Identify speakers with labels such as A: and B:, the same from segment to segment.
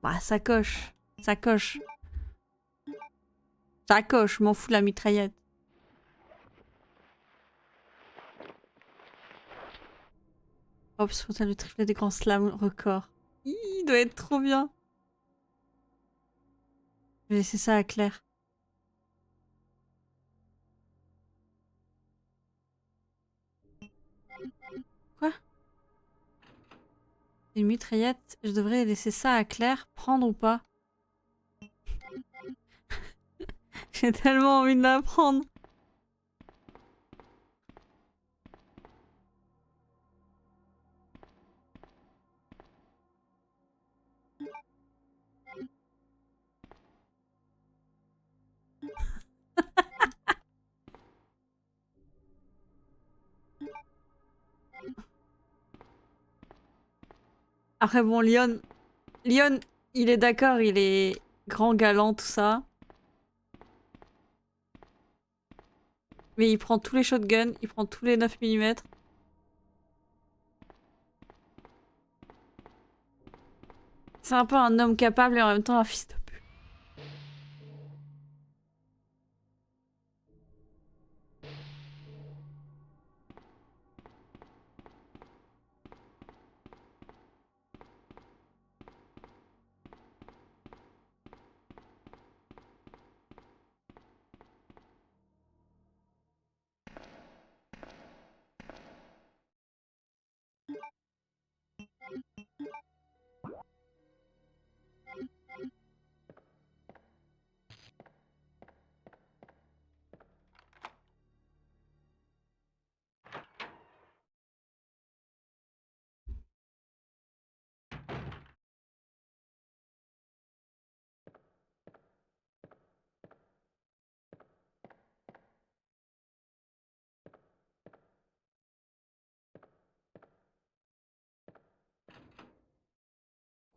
A: Bah, ça coche. Ça coche. Ça coche, m'en fous de la mitraillette. Hop, sur le triplet des grands slams record. Il doit être trop bien. Je vais laisser ça à Claire. Quoi? Une mitraillette, je devrais laisser ça à Claire, prendre ou pas? J'ai tellement envie de la prendre. Après bon, Leon, il est d'accord, il est grand, galant, tout ça. Mais il prend tous les shotguns, il prend tous les 9 mm. C'est un peu un homme capable et en même temps un fils de pute.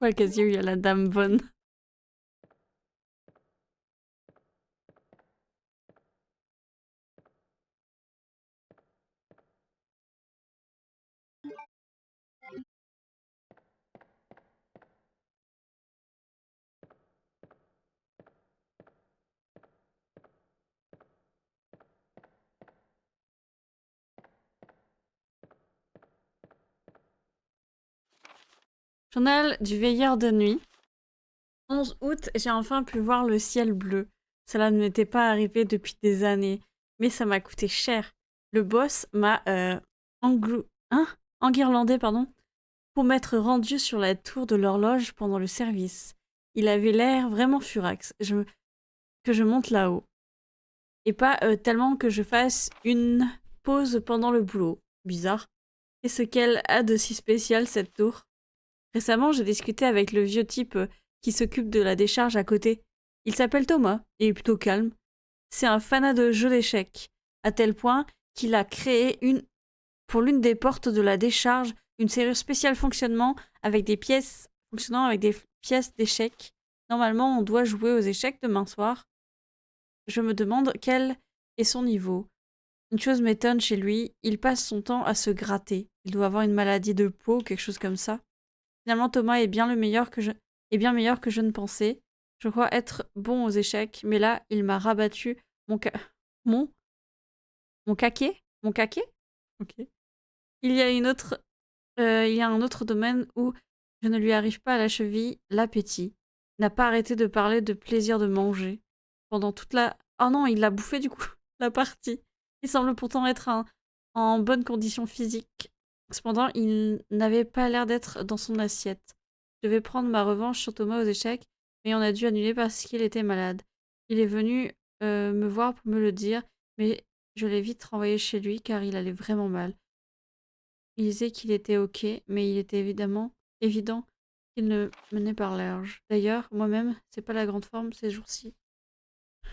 A: Ouais, quasi, il y a la dame bonne. Journal du veilleur de nuit. 11 août, j'ai enfin pu voir le ciel bleu. Cela ne m'était pas arrivé depuis des années, mais ça m'a coûté cher. Le boss m'a enguirlandé pour m'être rendu sur la tour de l'horloge pendant le service. Il avait l'air vraiment furax que je monte là-haut. Et pas tellement que je fasse une pause pendant le boulot. Bizarre. Et ce qu'elle a de si spécial, cette tour? Récemment, j'ai discuté avec le vieux type qui s'occupe de la décharge à côté. Il s'appelle Thomas, et est plutôt calme. C'est un fanat de jeux d'échecs, à tel point qu'il a créé pour l'une des portes de la décharge une serrure spéciale fonctionnant avec des pièces d'échecs. Normalement, on doit jouer aux échecs demain soir. Je me demande quel est son niveau. Une chose m'étonne chez lui, il passe son temps à se gratter. Il doit avoir une maladie de peau ou quelque chose comme ça. Finalement, Thomas est bien meilleur que je ne pensais. Je crois être bon aux échecs, mais là, il m'a rabattu mon ca... mon mon caquet, mon caquet. Ok. Il y a un autre domaine où je ne lui arrive pas à la cheville, l'appétit. Il n'a pas arrêté de parler de plaisir de manger pendant toute la. Oh non, il l'a bouffé du coup la partie. Il semble pourtant être en bonne condition physique. Cependant, il n'avait pas l'air d'être dans son assiette. Je devais prendre ma revanche sur Thomas aux échecs, mais on a dû annuler parce qu'il était malade. Il est venu me voir pour me le dire, mais je l'ai vite renvoyé chez lui car il allait vraiment mal. Il disait qu'il était ok, mais il était évident qu'il ne menait par large. D'ailleurs, moi-même, c'est pas la grande forme ces jours-ci.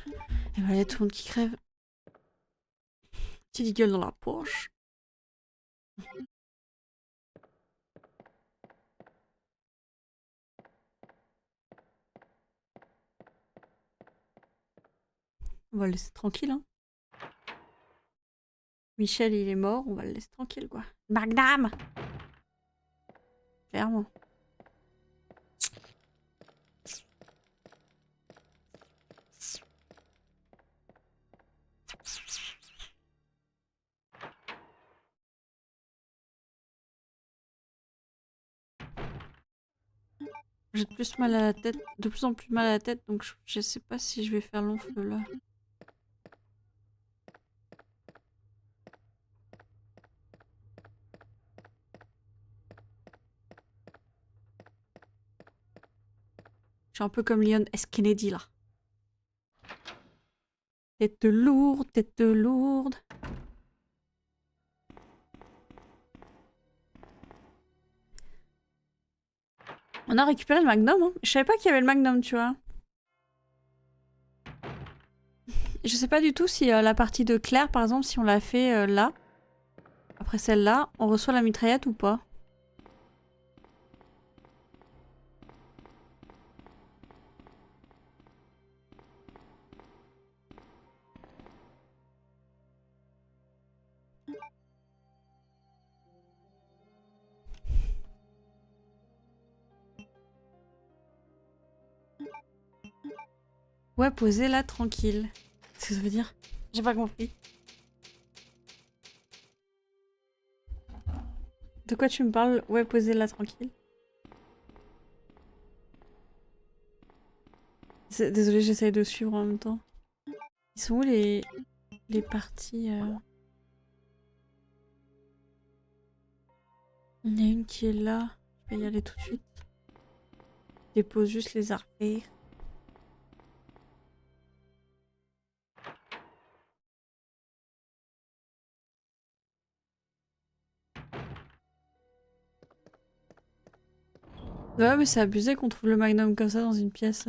A: Et voilà, il y a tout le monde qui crève. Petite gueule dans la poche. On va le laisser tranquille, hein. Michel, il est mort, on va le laisser tranquille, quoi. Magnam! Clairement. J'ai de plus mal à la tête, de plus en plus mal à la tête, donc je sais pas si je vais faire long feu là. Je suis un peu comme Leon S. Kennedy là. Tête lourde, tête lourde. On a récupéré le Magnum, hein. Je savais pas qu'il y avait le Magnum, tu vois. Je sais pas du tout si la partie de Claire, par exemple, si on l'a fait là, après celle-là, on reçoit la mitraillette ou pas. Ouais, posez là, tranquille. Qu'est-ce que ça veut dire? J'ai pas compris. De quoi tu me parles? Ouais, posez là, tranquille. Désolée, j'essaye de suivre en même temps. Ils sont où les parties Il y en a une qui est là. Je vais y aller tout de suite. Je dépose juste les arpères. Ouais, mais c'est abusé qu'on trouve le Magnum comme ça dans une pièce.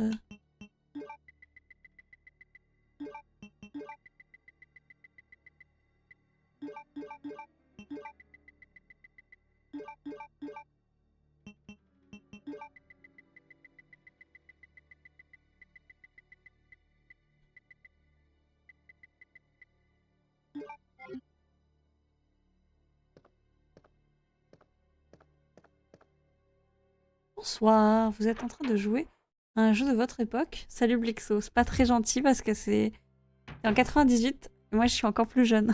A: Bonsoir, vous êtes en train de jouer à un jeu de votre époque? Salut Blixo, c'est pas très gentil parce que c'est en 98 et moi je suis encore plus jeune.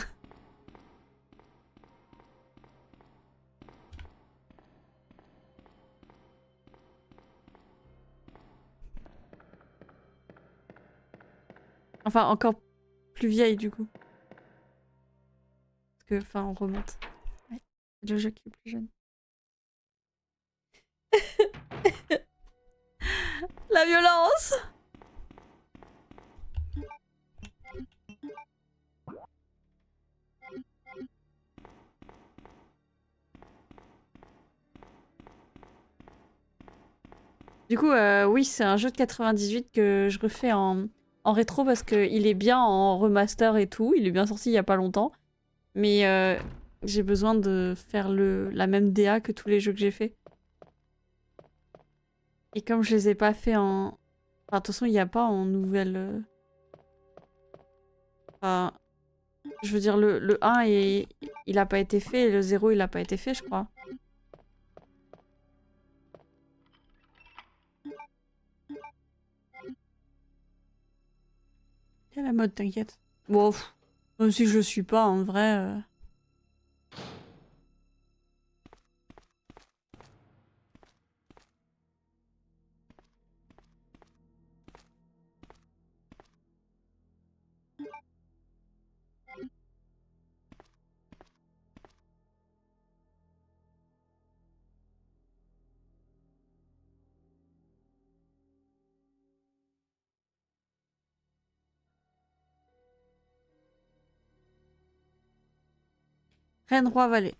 A: Enfin, encore plus vieille du coup. Parce que, enfin, on remonte. Ouais, c'est le jeu qui est plus jeune. La violence! Du coup, oui, c'est un jeu de 98 que je refais en rétro parce qu'il est bien en remaster et tout. Il est bien sorti il y a pas longtemps. Mais j'ai besoin de faire la même DA que tous les jeux que j'ai fait. Et comme je les ai pas fait en... Enfin, de toute façon, il n'y a pas en nouvelle... Enfin, je veux dire, le 1, il a pas été fait et le 0, il a pas été fait, je crois. Il y a la mode, t'inquiète. Bon, même si je le suis pas, en vrai... Reine, roi, valet.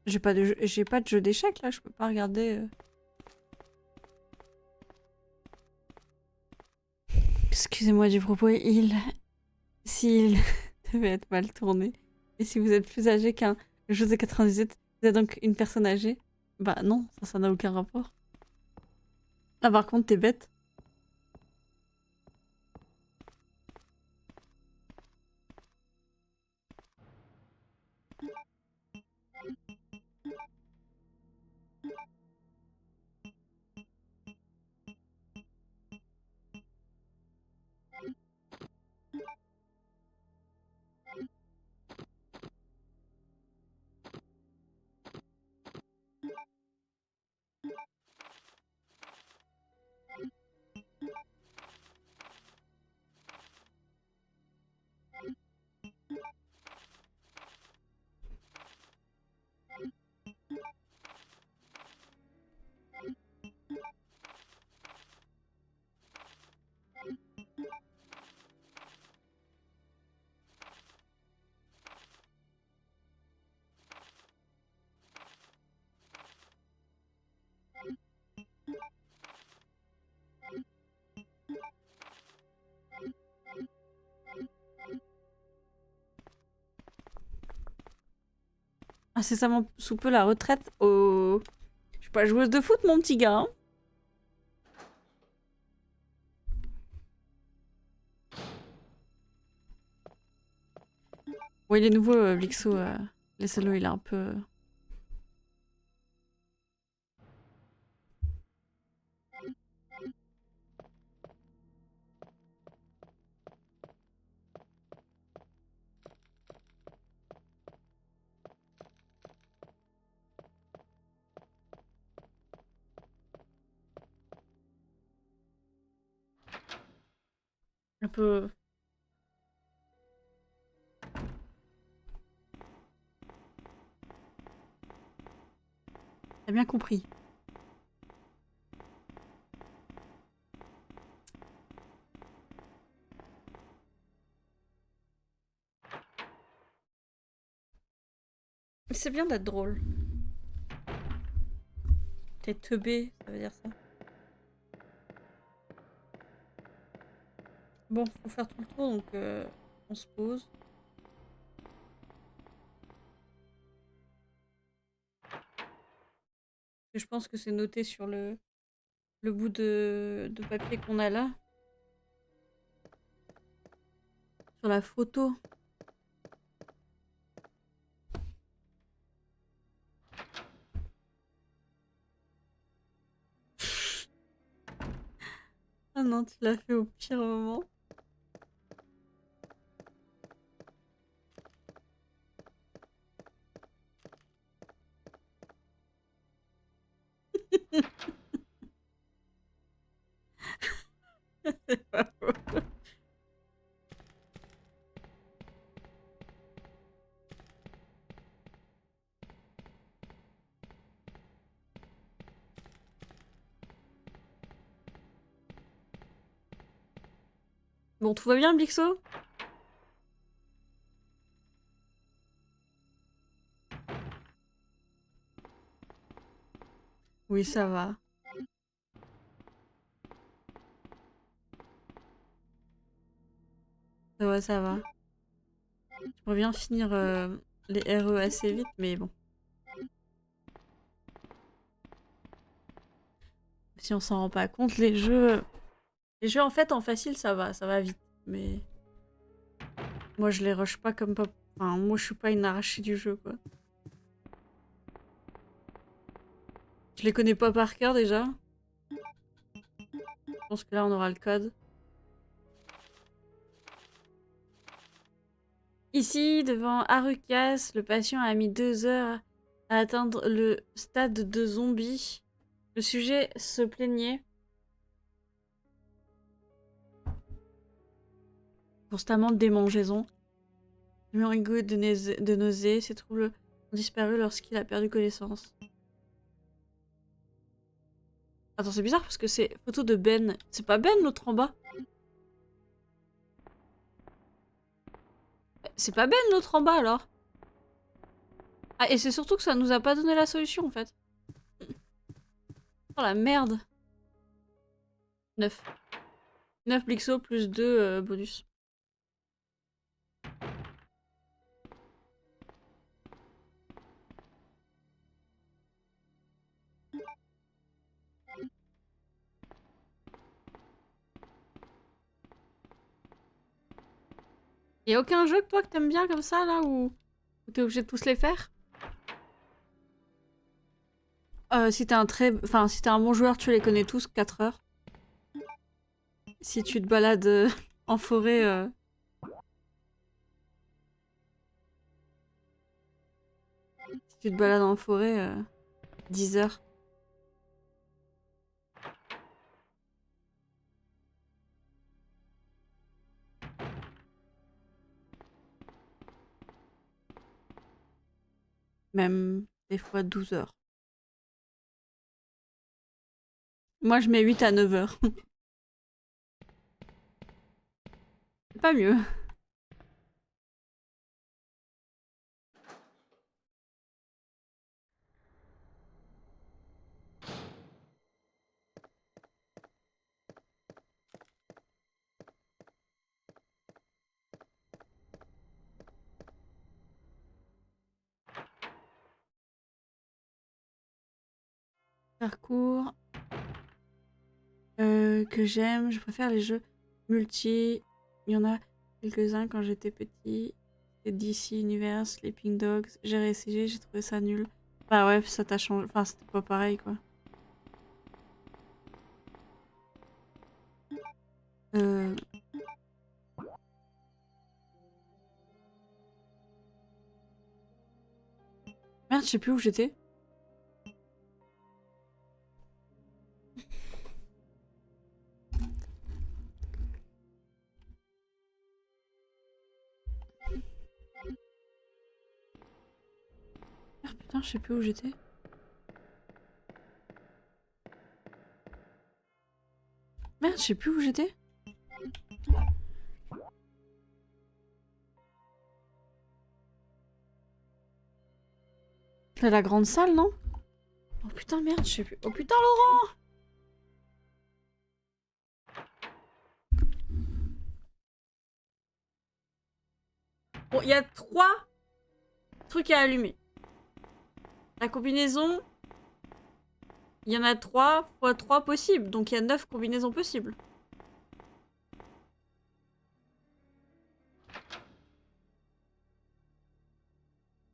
A: J'ai pas de jeu d'échecs là, je peux pas regarder. Excusez-moi du propos, s'il devait être mal tourné, et si vous êtes plus âgé qu'un jeu de 98, vous êtes donc une personne âgée? Bah non, ça n'a aucun rapport. Ah par contre, t'es bête. Incessamment sous peu la retraite au... Je suis pas joueuse de foot, mon petit gars. Hein. Ouais, il est nouveau, Blixo. Laissez-le, il est un peu... Un peu... T'as bien compris. C'est bien d'être drôle. T'es teubé, ça veut dire ça. Bon, faut faire tout le tour, donc on se pose. Et je pense que c'est noté sur le bout de papier qu'on a là. Sur la photo. Ah non, tu l'as fait au pire moment. C'est pas faux. Bon, tout va bien, Blixo? Oui, ça va. Ça va, ça va. J'aimerais bien finir les RE assez vite, mais bon. Si on s'en rend pas compte, les jeux... Les jeux, en fait, en facile, ça va vite. Mais... Moi, je les rush pas comme pas... Enfin, moi, je suis pas une arrachée du jeu, quoi. Je les connais pas par cœur, déjà. Je pense que là, on aura le code. Ici, devant Harukas, le patient a mis 2 heures à atteindre le stade de zombie. Le sujet se plaignait constamment de démangeaisons, de murigou de nausées. Ses troubles ont disparu lorsqu'il a perdu connaissance. Attends, c'est bizarre parce que c'est photo de Ben. C'est pas Ben l'autre en bas? C'est pas Ben l'autre en bas alors? Ah, et c'est surtout que ça nous a pas donné la solution en fait. Oh la merde. 9. 9 Blixo plus 2 bonus. Y'a aucun jeu que toi que t'aimes bien comme ça là où t'es obligé de tous les faire? Si t'es un enfin, si t'es un bon joueur, tu les connais tous, 4 heures. Si tu te balades en forêt... Si tu te balades en forêt, 10 heures. Même des fois 12 heures. Moi, je mets 8 à 9 heures. C'est pas mieux. Parcours que j'aime, je préfère les jeux multi. Il y en a quelques-uns quand j'étais petit. DC Universe, Sleeping Dogs, j'ai réessayé, j'ai trouvé ça nul. Bah ouais, ça t'a changé. Enfin, c'était pas pareil quoi. Euh... Merde, je sais plus où j'étais. Merde, putain, je sais plus où j'étais. Merde, je sais plus où j'étais. C'est la grande salle, non? Oh putain, merde, je sais plus. Oh putain, Laurent! Bon, il y a 3 trucs à allumer. La combinaison, il y en a 3 fois 3 possibles, donc il y a 9 combinaisons possibles.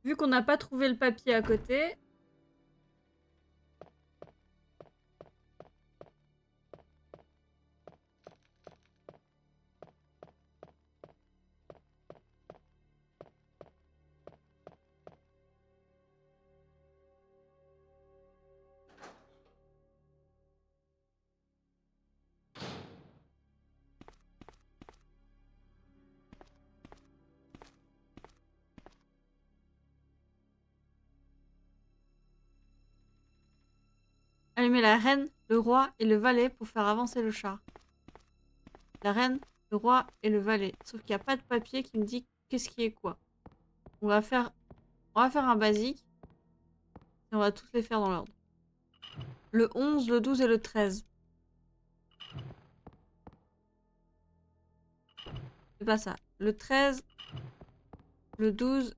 A: Vu qu'on n'a pas trouvé le papier à côté... Allumer la reine, le roi et le valet pour faire avancer le char. La reine, le roi et le valet. Sauf qu'il n'y a pas de papier qui me dit qu'est-ce qui est quoi. On va faire un basique. Et on va tous les faire dans l'ordre. Le 11, le 12 et le 13. C'est pas ça. Le 13, le 12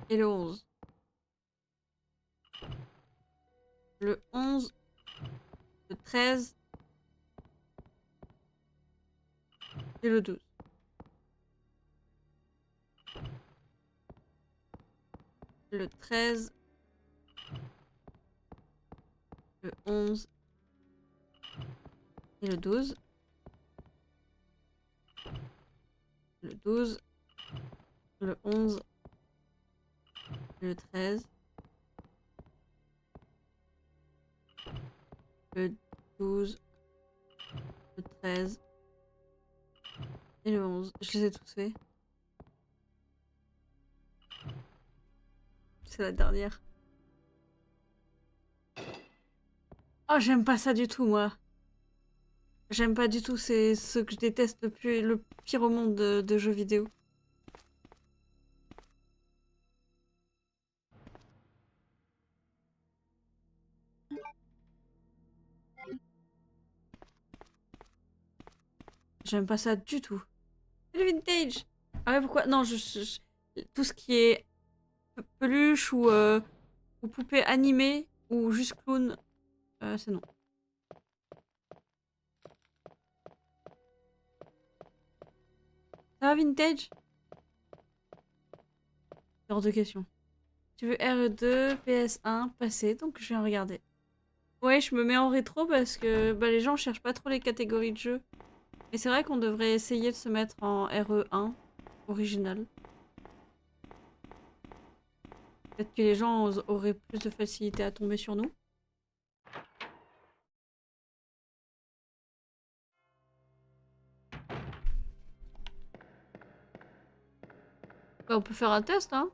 A: et le 11. Le 11, le 13 et le 12. Le 13, le 11 et le 12. Le 12, le 11 et le 13. Le 12, le 13 et le 11. Je les ai tous faits. C'est la dernière. Oh, j'aime pas ça du tout, moi. J'aime pas du tout, c'est ce que je déteste le pire au monde de jeux vidéo. J'aime pas ça du tout. C'est le vintage. Ah ouais, pourquoi? Non, tout ce qui est peluche ou poupée animée ou juste clown, c'est non. Ça va, vintage? Hors de question. Tu veux RE2, PS1, passé, donc je viens regarder. Ouais, je me mets en rétro parce que bah, les gens cherchent pas trop les catégories de jeux. Et c'est vrai qu'on devrait essayer de se mettre en RE1, original. Peut-être que les gens auraient plus de facilité à tomber sur nous. Bah, on peut faire un test, hein.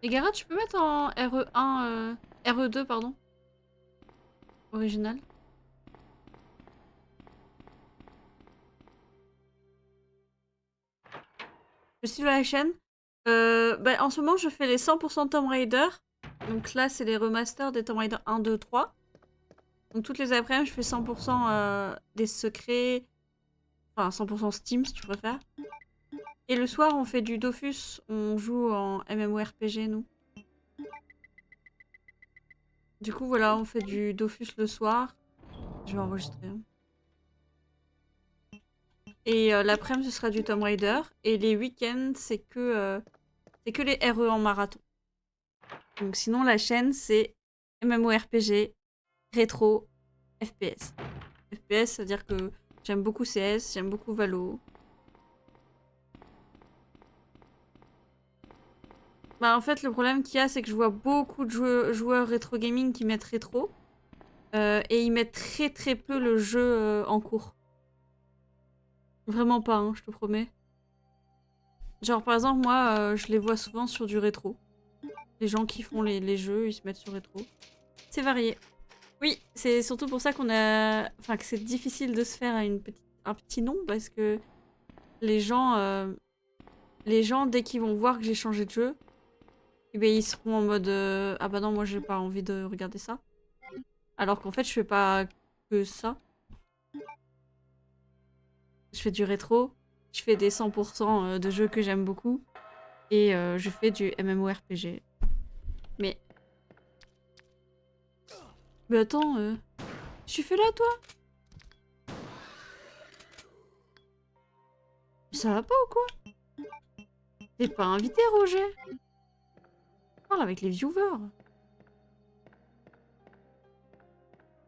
A: Et Gareth, tu peux mettre en RE1, RE2, pardon. Original. Je suis la chaîne. Bah, en ce moment, je fais les 100% Tomb Raider. Donc là, c'est les remasters des Tomb Raider 1, 2, 3. Donc toutes les après-midi, je fais 100% des secrets. Enfin, 100% Steam, si tu préfères. Et le soir, on fait du Dofus. On joue en MMORPG, nous. Du coup, voilà, on fait du Dofus le soir. Je vais enregistrer. Hein. Et l'après-midi, ce sera du Tomb Raider. Et les week-ends, c'est que les RE en marathon. Donc sinon, la chaîne, c'est MMORPG, rétro, FPS. FPS, c'est-à-dire que j'aime beaucoup CS, j'aime beaucoup Valo. Bah en fait, le problème qu'il y a, c'est que je vois beaucoup de joueurs rétro gaming qui mettent rétro. Et ils mettent très très peu le jeu en cours. Vraiment pas, hein, je te promets. Genre par exemple, moi, je les vois souvent sur du rétro. Les gens qui font les jeux, ils se mettent sur rétro. C'est varié. Oui, c'est surtout pour ça qu'on a... Enfin, que c'est difficile de se faire un petit nom, parce que les gens, dès qu'ils vont voir que j'ai changé de jeu, eh ben, ils seront en mode ah bah non, moi j'ai pas envie de regarder ça. Alors qu'en fait, je fais pas que ça. Je fais du rétro, je fais des 100% de jeux que j'aime beaucoup, et je fais du MMORPG. Mais... Mais attends, tu fais là, toi? Ça va pas ou quoi? T'es pas invité, Roger? Parle avec les viewers.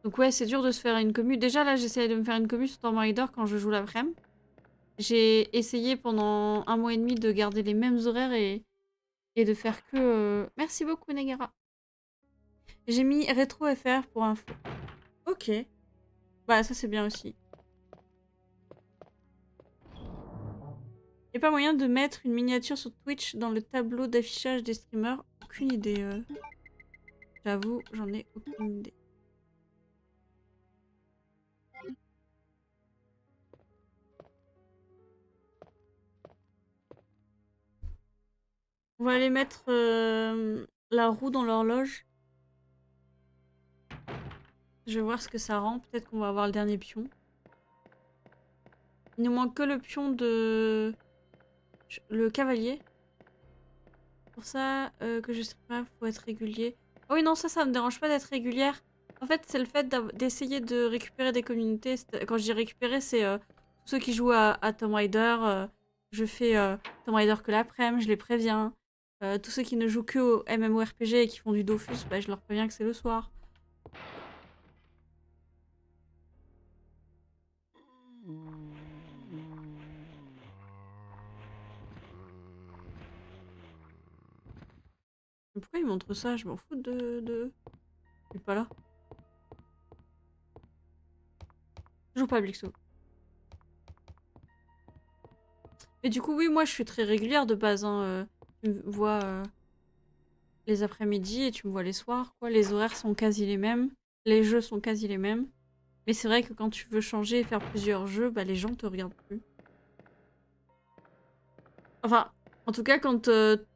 A: Donc ouais, c'est dur de se faire une commu. Déjà, là, j'essayais de me faire une commu sur Tomb Raider quand je joue l'après-midi. J'ai essayé pendant 1 mois et demi de garder les mêmes horaires et de faire que... Merci beaucoup, Negara. J'ai mis Rétro FR pour info. Ok. Bah, ça, c'est bien aussi. Y'a pas moyen de mettre une miniature sur Twitch dans le tableau d'affichage des streamers? Aucune idée. J'avoue, j'en ai aucune idée. On va aller mettre la roue dans l'horloge. Je vais voir ce que ça rend. Peut-être qu'on va avoir le dernier pion. Il nous manque que le pion de... Le cavalier. Pour ça, que je stream, faut être régulier. Oh oui, non, ça me dérange pas d'être régulière. En fait, c'est le fait d'essayer de récupérer des communautés. Quand je dis récupérer, c'est tous ceux qui jouent à Tomb Raider. Je fais Tomb Raider que l'après-midi, je les préviens. Tous ceux qui ne jouent que au MMORPG et qui font du Dofus, bah, je leur préviens que c'est le soir. Mais pourquoi ils montrent ça? Je m'en fous de... Je suis pas là. Je joue pas à Blixo. Et du coup, oui, moi, je suis très régulière de base. Hein. Tu me vois les après-midi et tu me vois les soirs, quoi. Les horaires sont quasi les mêmes. Les jeux sont quasi les mêmes. Mais c'est vrai que quand tu veux changer et faire plusieurs jeux, bah, les gens te regardent plus. Enfin, en tout cas, quand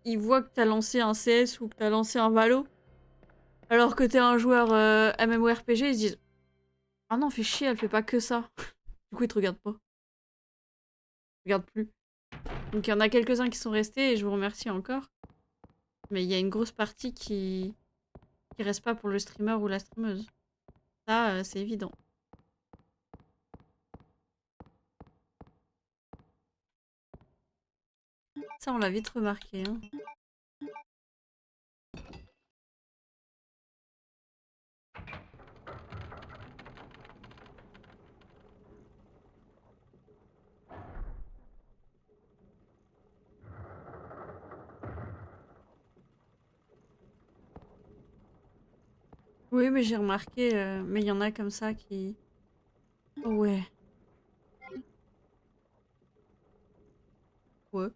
A: ils voient que t'as lancé un CS ou que t'as lancé un Valo, alors que t'es un joueur MMORPG, ils se disent « Ah non, fais chier, elle fait pas que ça. » Du coup, ils te regardent pas. regarde plus. Donc il y en a quelques-uns qui sont restés et je vous remercie encore. Mais il y a une grosse partie qui reste pas pour le streamer ou la streameuse. Ça, c'est évident. Ça, on l'a vite remarqué. Hein. Oui, mais j'ai remarqué, mais il y en a comme ça qui... Oh, ouais. Ouais.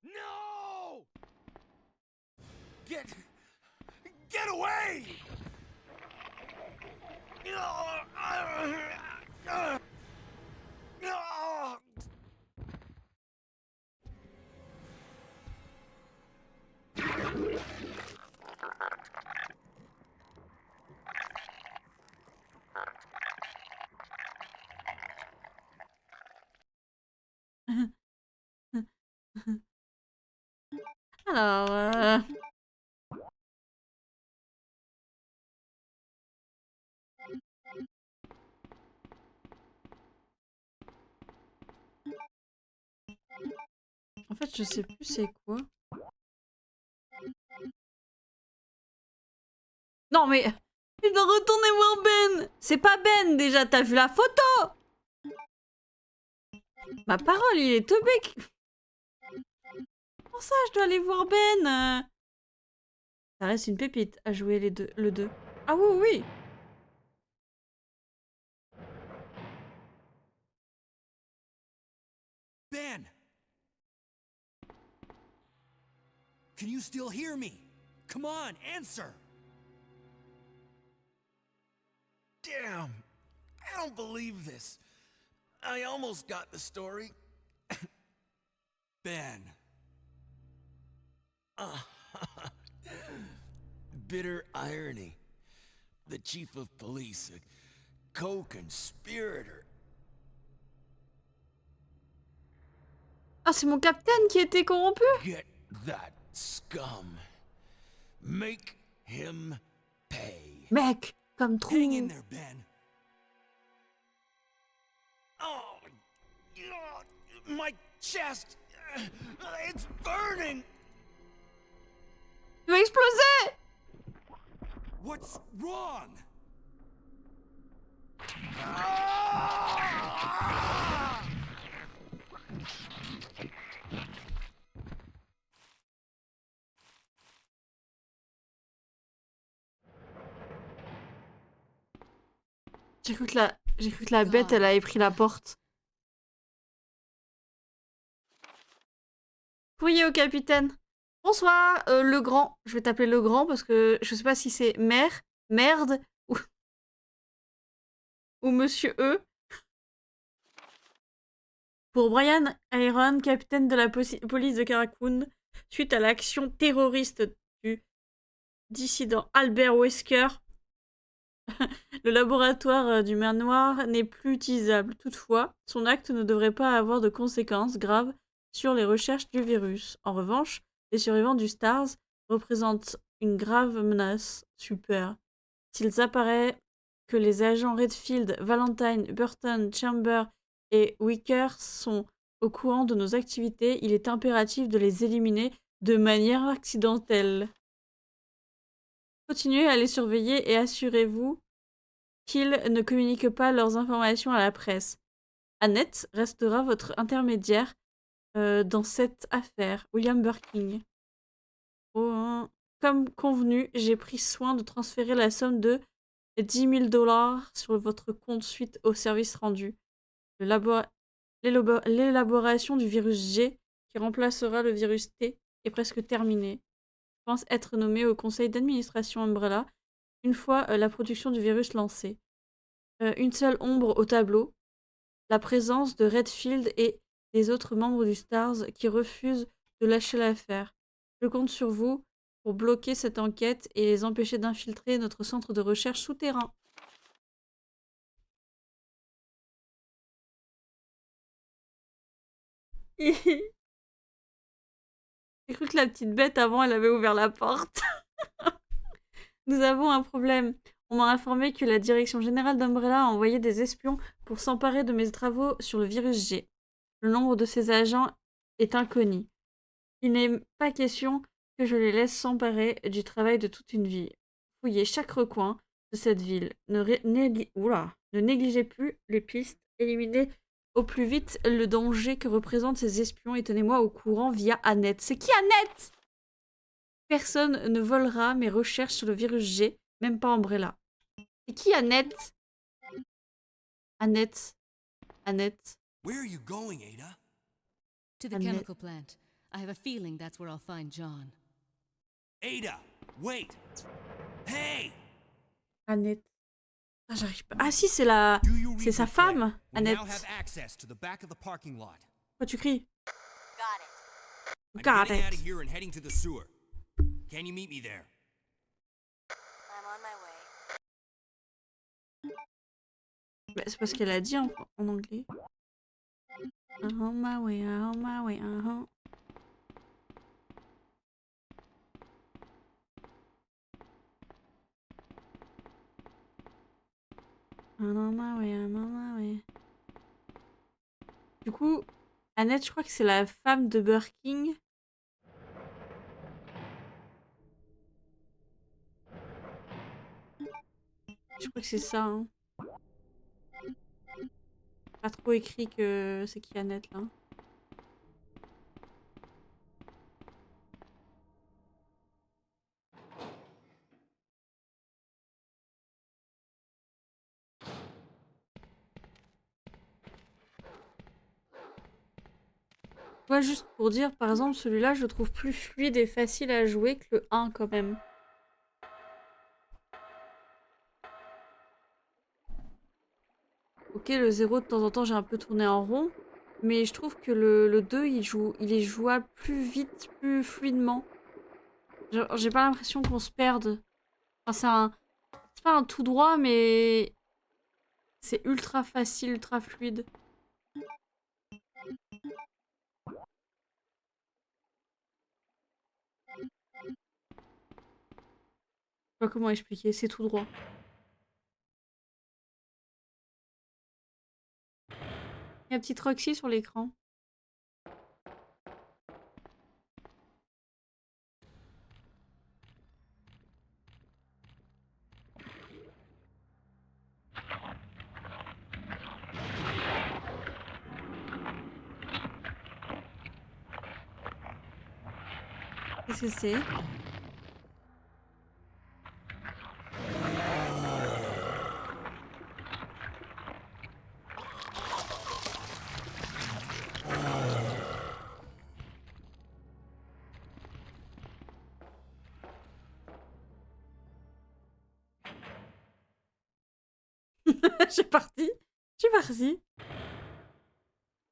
B: No! Get away!
A: Alors... En fait, je sais plus c'est quoi. Non, mais... Je dois retourner voir Ben. C'est pas Ben, déjà. T'as vu la photo? Ma parole, il est teubé. Comment ça, je dois aller voir Ben? Ça reste une pépite à jouer le 2. Ah oui, oui.
B: Ben! Can you still hear me? Come on, answer! Damn! I don't believe this. I almost got the story. Ben. Bitter irony. The chief of police, a co-conspirator.
A: Ah, c'est mon capitaine qui a été corrompu.
B: Get that scum. Make him pay.
A: Mec, comme trou.
B: Hang in there, Ben. Oh, my chest. It's burning.
A: Tu vas exploser.
B: What's wrong?
A: J'ai cru que la bête, elle avait pris la porte. Courrier au capitaine. Bonsoir, le grand. Je vais t'appeler le grand parce que je sais pas si c'est mère, merde ou monsieur E. Pour Brian Iron, capitaine de la police de Karakoun, suite à l'action terroriste du dissident Albert Wesker, le laboratoire du manoir n'est plus utilisable. Toutefois, son acte ne devrait pas avoir de conséquences graves sur les recherches du virus. En revanche, les survivants du STARS représentent une grave menace. Super. S'il apparaît que les agents Redfield, Valentine, Burton, Chamber et Wicker sont au courant de nos activités, il est impératif de les éliminer de manière accidentelle. Continuez à les surveiller et assurez-vous qu'ils ne communiquent pas leurs informations à la presse. Annette restera votre intermédiaire dans cette affaire. William Birking. Oh, comme convenu, j'ai pris soin de transférer la somme de 10 000 $ sur votre compte suite au service rendu. L'élaboration du virus G, qui remplacera le virus T, est presque terminée. Je pense être nommé au conseil d'administration Umbrella une fois la production du virus lancée. Une seule ombre au tableau, la présence de Redfield et les autres membres du STARS qui refusent de lâcher l'affaire. Je compte sur vous pour bloquer cette enquête et les empêcher d'infiltrer notre centre de recherche souterrain. J'ai cru que la petite bête avant elle avait ouvert la porte. Nous avons un problème. On m'a informé que la direction générale d'Umbrella a envoyé des espions pour s'emparer de mes travaux sur le virus G. Le nombre de ces agents est inconnu. Il n'est pas question que je les laisse s'emparer du travail de toute une vie. Fouillez chaque recoin de cette ville. Ne négligez plus les pistes. Éliminez au plus vite le danger que représentent ces espions et tenez-moi au courant via Annette. C'est qui Annette? Personne ne volera mes recherches sur le virus G, même pas Umbrella. C'est qui Annette? Annette. Annette.
B: Where are you going, Ada?
C: To the
A: Annette.
C: chemical plant. I have a feeling that's where I'll find John.
B: Ada, wait! Hey!
A: Annette. Ah, j'arrive pas. Ah si, c'est la...
B: Do you
A: C'est
B: read
A: sa
B: this letter?
A: femme,
B: We
A: Annette.
B: now have access to the back of the parking lot.
A: Pourquoi tu cries?
B: I'm
A: Got
B: getting out
A: it.
B: of here and heading to the sewer. Can you meet me there?
D: I'm on my way.
A: Bah, c'est parce qu'elle a dit en anglais. I'm on my way, I'm on my way, I'm on my way, I'm on my way. Du coup, Annette, je crois que c'est la femme de Birkin. Je crois que c'est ça. Hein. Pas trop écrit que c'est qui Annette là. Ouais, juste pour dire, par exemple, celui-là, je le trouve plus fluide et facile à jouer que le 1 quand même. Ok, le 0 de temps en temps, j'ai un peu tourné en rond. Mais je trouve que le 2, il est jouable plus vite, plus fluidement. J'ai pas l'impression qu'on se perde. Enfin, c'est pas un tout droit, mais c'est ultra facile, ultra fluide. Je sais pas comment expliquer, c'est tout droit. Il y a une petite Roxy sur l'écran. Qu'est-ce que c'est? J'ai parti. J'ai parti.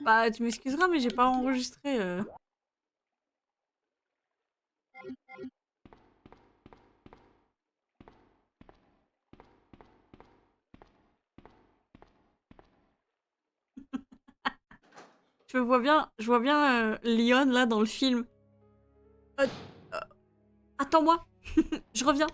A: Bah, tu m'excuseras, mais j'ai pas enregistré. Je vois bien Leon là dans le film. Euh, euh, Attends-moi, je reviens.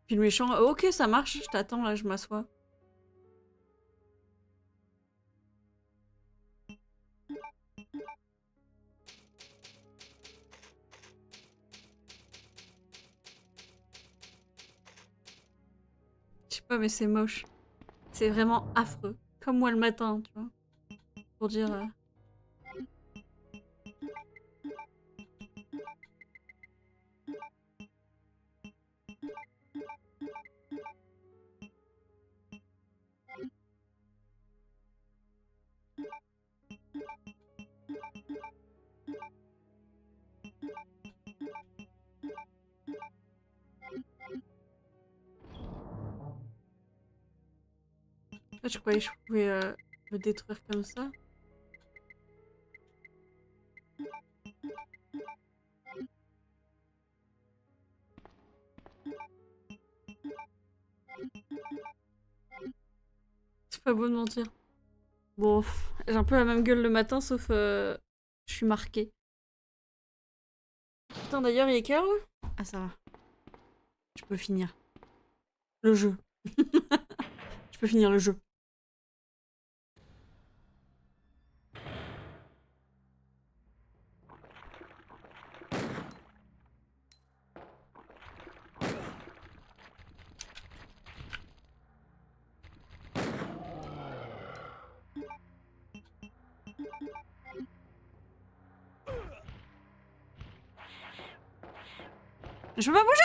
A: Puis le méchant, ok, ça marche, je t'attends là, je m'assois. Je sais pas, mais c'est moche. C'est vraiment affreux. Comme moi le matin, tu vois. Pour dire. Ah, je croyais que je pouvais le détruire comme ça. C'est pas beau de mentir. Bon, j'ai un peu la même gueule le matin, sauf je suis marquée. Putain, d'ailleurs, il est quelle heure? Ah, ça va. Je peux finir. Le jeu. Je peux finir le jeu. Je peux pas bouger!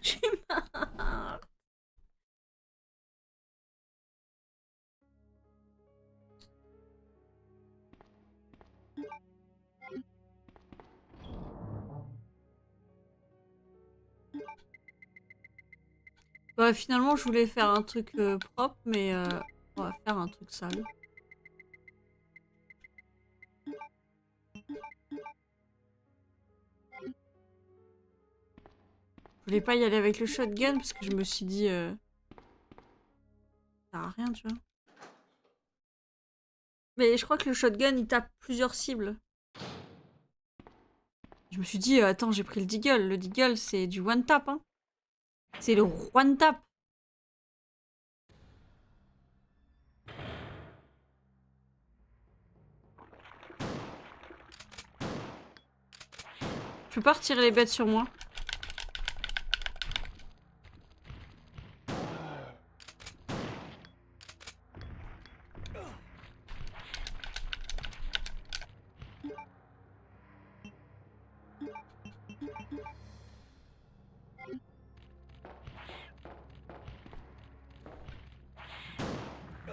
A: J'ai marre. Bah, finalement, je voulais faire un truc propre, mais on va faire un truc sale. Je voulais pas y aller avec le shotgun parce que je me suis dit ça sert à rien, tu vois. Mais je crois que le shotgun il tape plusieurs cibles. Je me suis dit attends, j'ai pris le deagle. Le deagle c'est du one tap, hein. C'est le one tap. Je peux pas retirer les bêtes sur moi.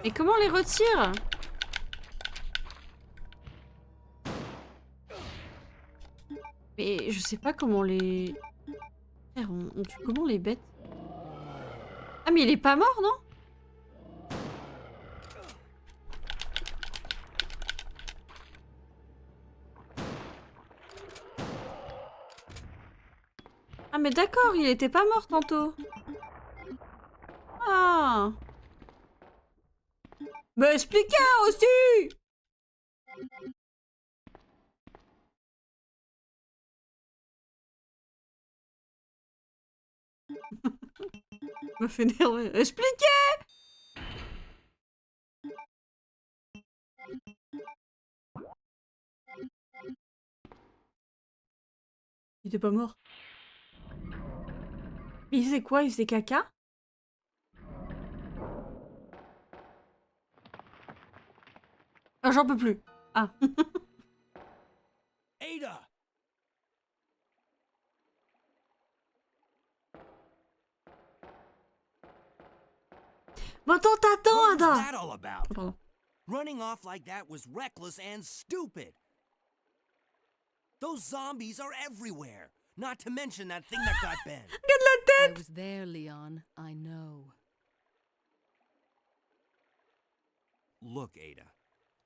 A: Et comment on les retire? Mais je sais pas comment les... Frère, on tue comment les bêtes? Ah mais il est pas mort, non? Ah mais d'accord, il était pas mort tantôt. Ah. Bah expliquez aussi. Me fait énerver. Expliquez. Il était pas mort. Il faisait quoi? Il faisait caca? Ah, j'en peux plus. Ah.
B: Ada!
A: Bon, attends, t'attends,
B: What was
A: Ada.
B: that all about?
A: Oh, pardon.
B: Running off like that was reckless and stupid. Those zombies are everywhere. Not to mention that thing that got Ben.
A: Regarde la
C: I
A: tête.
C: was there, Leon. I know.
B: Look, Ada.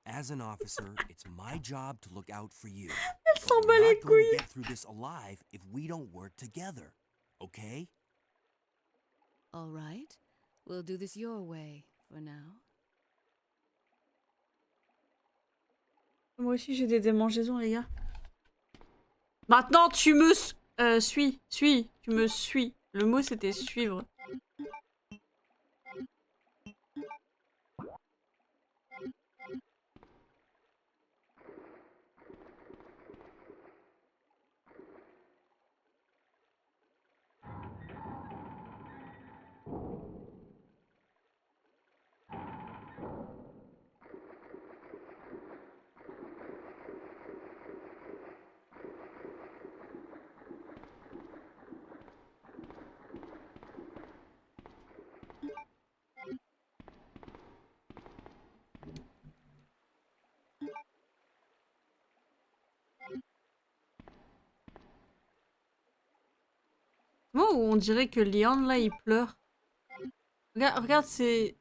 B: As an officer, it's my job to look out for you.
A: Elle s'en
B: But
A: bat
B: we're
A: les
B: not going to
A: couilles.
B: get through this alive if we don't work together. Okay?
C: All right. We'll do this your way for now.
A: Moi aussi, j'ai des démangeaisons, les gars. Maintenant, tu me suis. Tu me suis. Le mot, c'était suivre. Moi, on dirait que Leon, là, il pleure. Regarde, c'est...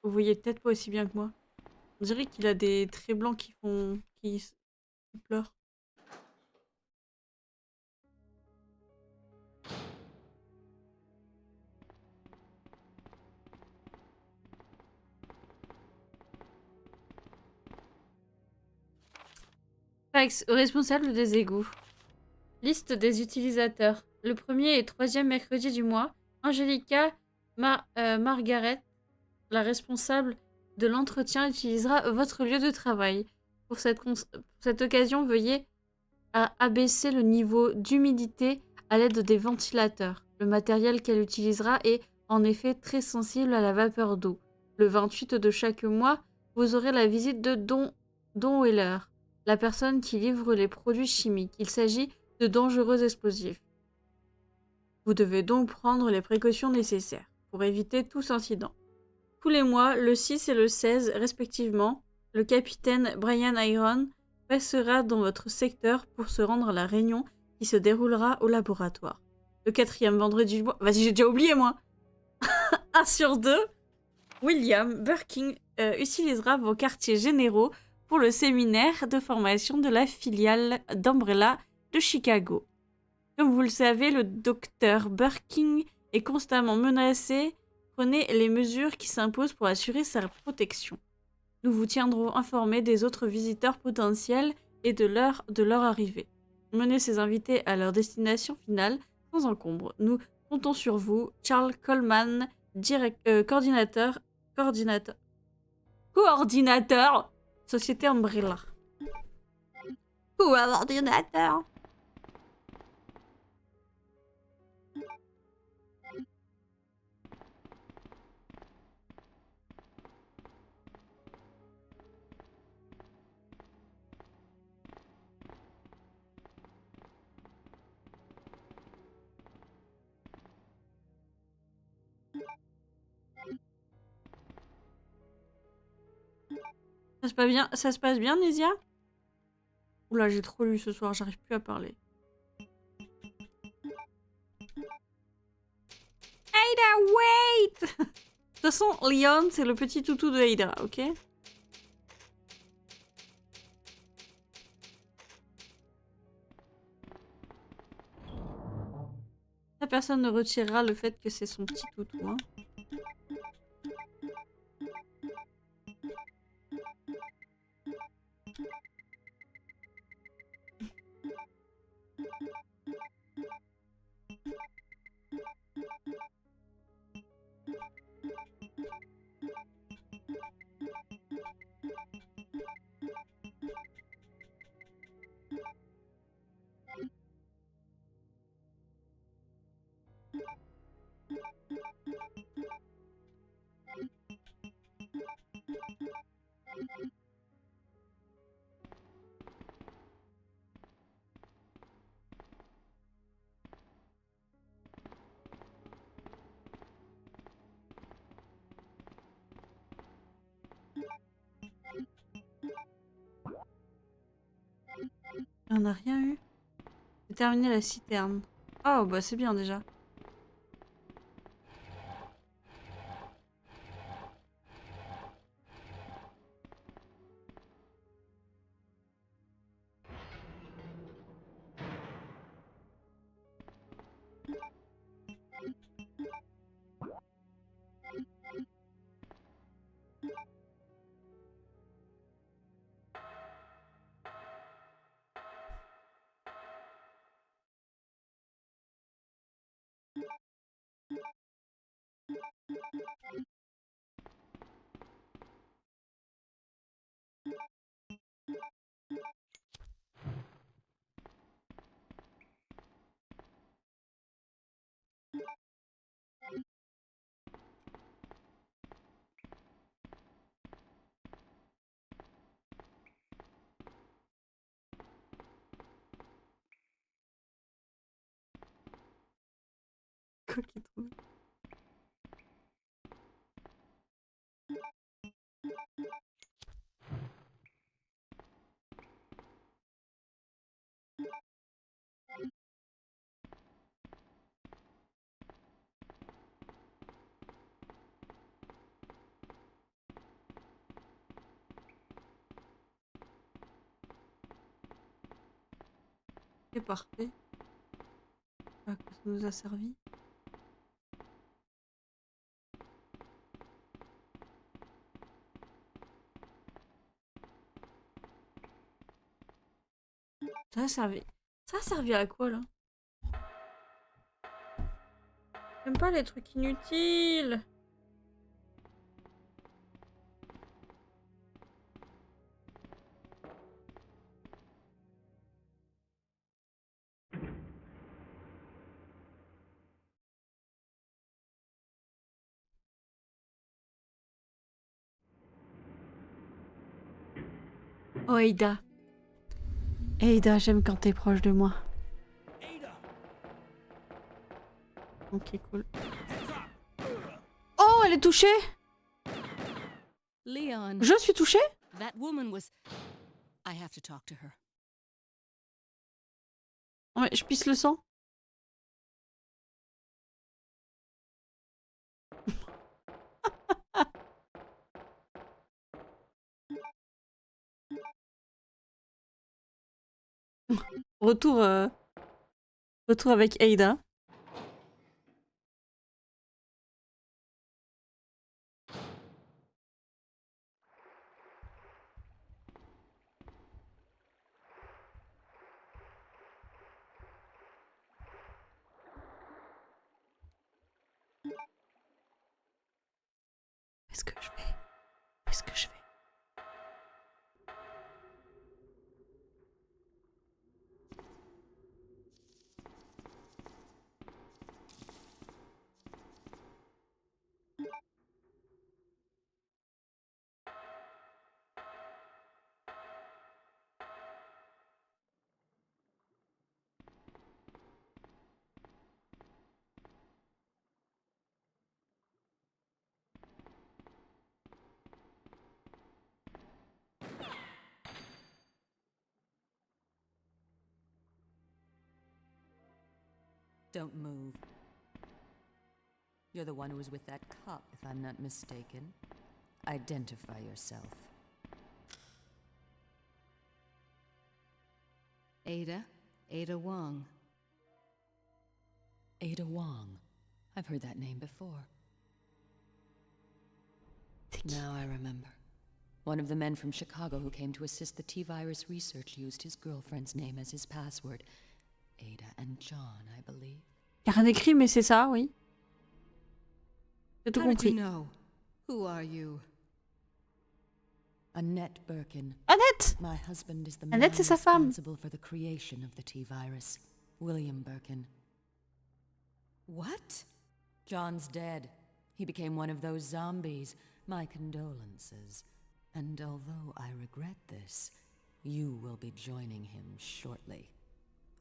A: Vous voyez peut-être pas aussi bien que moi. On dirait qu'il a des traits blancs qui font... qui pleurent. Fax, responsable des égouts. Liste des utilisateurs. Le premier et troisième mercredi du mois, Angelica Margaret, la responsable de l'entretien, utilisera votre lieu de travail. Pour cette occasion, veuillez abaisser le niveau d'humidité à l'aide des ventilateurs. Le matériel qu'elle utilisera est en effet très sensible à la vapeur d'eau. Le 28 de chaque mois, vous aurez la visite de Don Weller, la personne qui livre les produits chimiques. Il s'agit de dangereux explosifs. Vous devez donc prendre les précautions nécessaires pour éviter tout incident. Tous les mois, le 6 et le 16 respectivement, le capitaine Brian Iron passera dans votre secteur pour se rendre à la réunion qui se déroulera au laboratoire. Le 4e vendredi du mois... Vas-y, j'ai déjà oublié, moi. 1 sur 2, William Birking utilisera vos quartiers généraux pour le séminaire de formation de la filiale d'Umbrella de Chicago. Comme vous le savez, le docteur Birking est constamment menacé. Prenez les mesures qui s'imposent pour assurer sa protection. Nous vous tiendrons informés des autres visiteurs potentiels et de l'heure de leur arrivée. Menez ces invités à leur destination finale sans encombre. Nous comptons sur vous, Charles Coleman, coordinateur, Société Umbrella. Coordinateur. Ça se passe bien, Nézia? Oula, j'ai trop lu ce soir, j'arrive plus à parler. Ada, wait! De toute façon, Leon, c'est le petit toutou de Ada, ok? La personne ne retirera le fait que c'est son petit toutou, hein. On n'a rien eu. J'ai terminé la citerne. Oh, bah c'est bien déjà. quoi qui tombe. C'est parfait. À quoi ça nous a servi? Ça a servi. Ça a servi à quoi là? J'aime pas les trucs inutiles. Oh Ada. Ada, j'aime quand t'es proche de moi. Ok, cool. Oh, elle est touchée.
C: Leon,
A: Je suis touchée?
C: that woman was... I have to talk to her.
A: Ouais, je pisse le sang. Retour, retour avec Ada. Où est-ce que je vais? Où est-ce que je vais?
C: Don't move. You're the one who was with that cop, if I'm not mistaken. Identify yourself. Ada? Ada Wong. Ada Wong. I've heard that name before. Now I remember. One of the men from Chicago who came to assist the T-Virus research used his girlfriend's name as his password. Ada and John, I believe.
A: Y a rien d'écrit, mais c'est ça, oui. J'ai tout
C: How did you
A: compris.
C: know? Who are you? Annette Birkin.
A: Annette!
C: My husband is the man
A: Annette, c'est sa femme.
C: responsible for the creation of the T-Virus. William Birkin. What? John's dead. He became one of those zombies. My condolences. And although I regret this, you will be joining him shortly.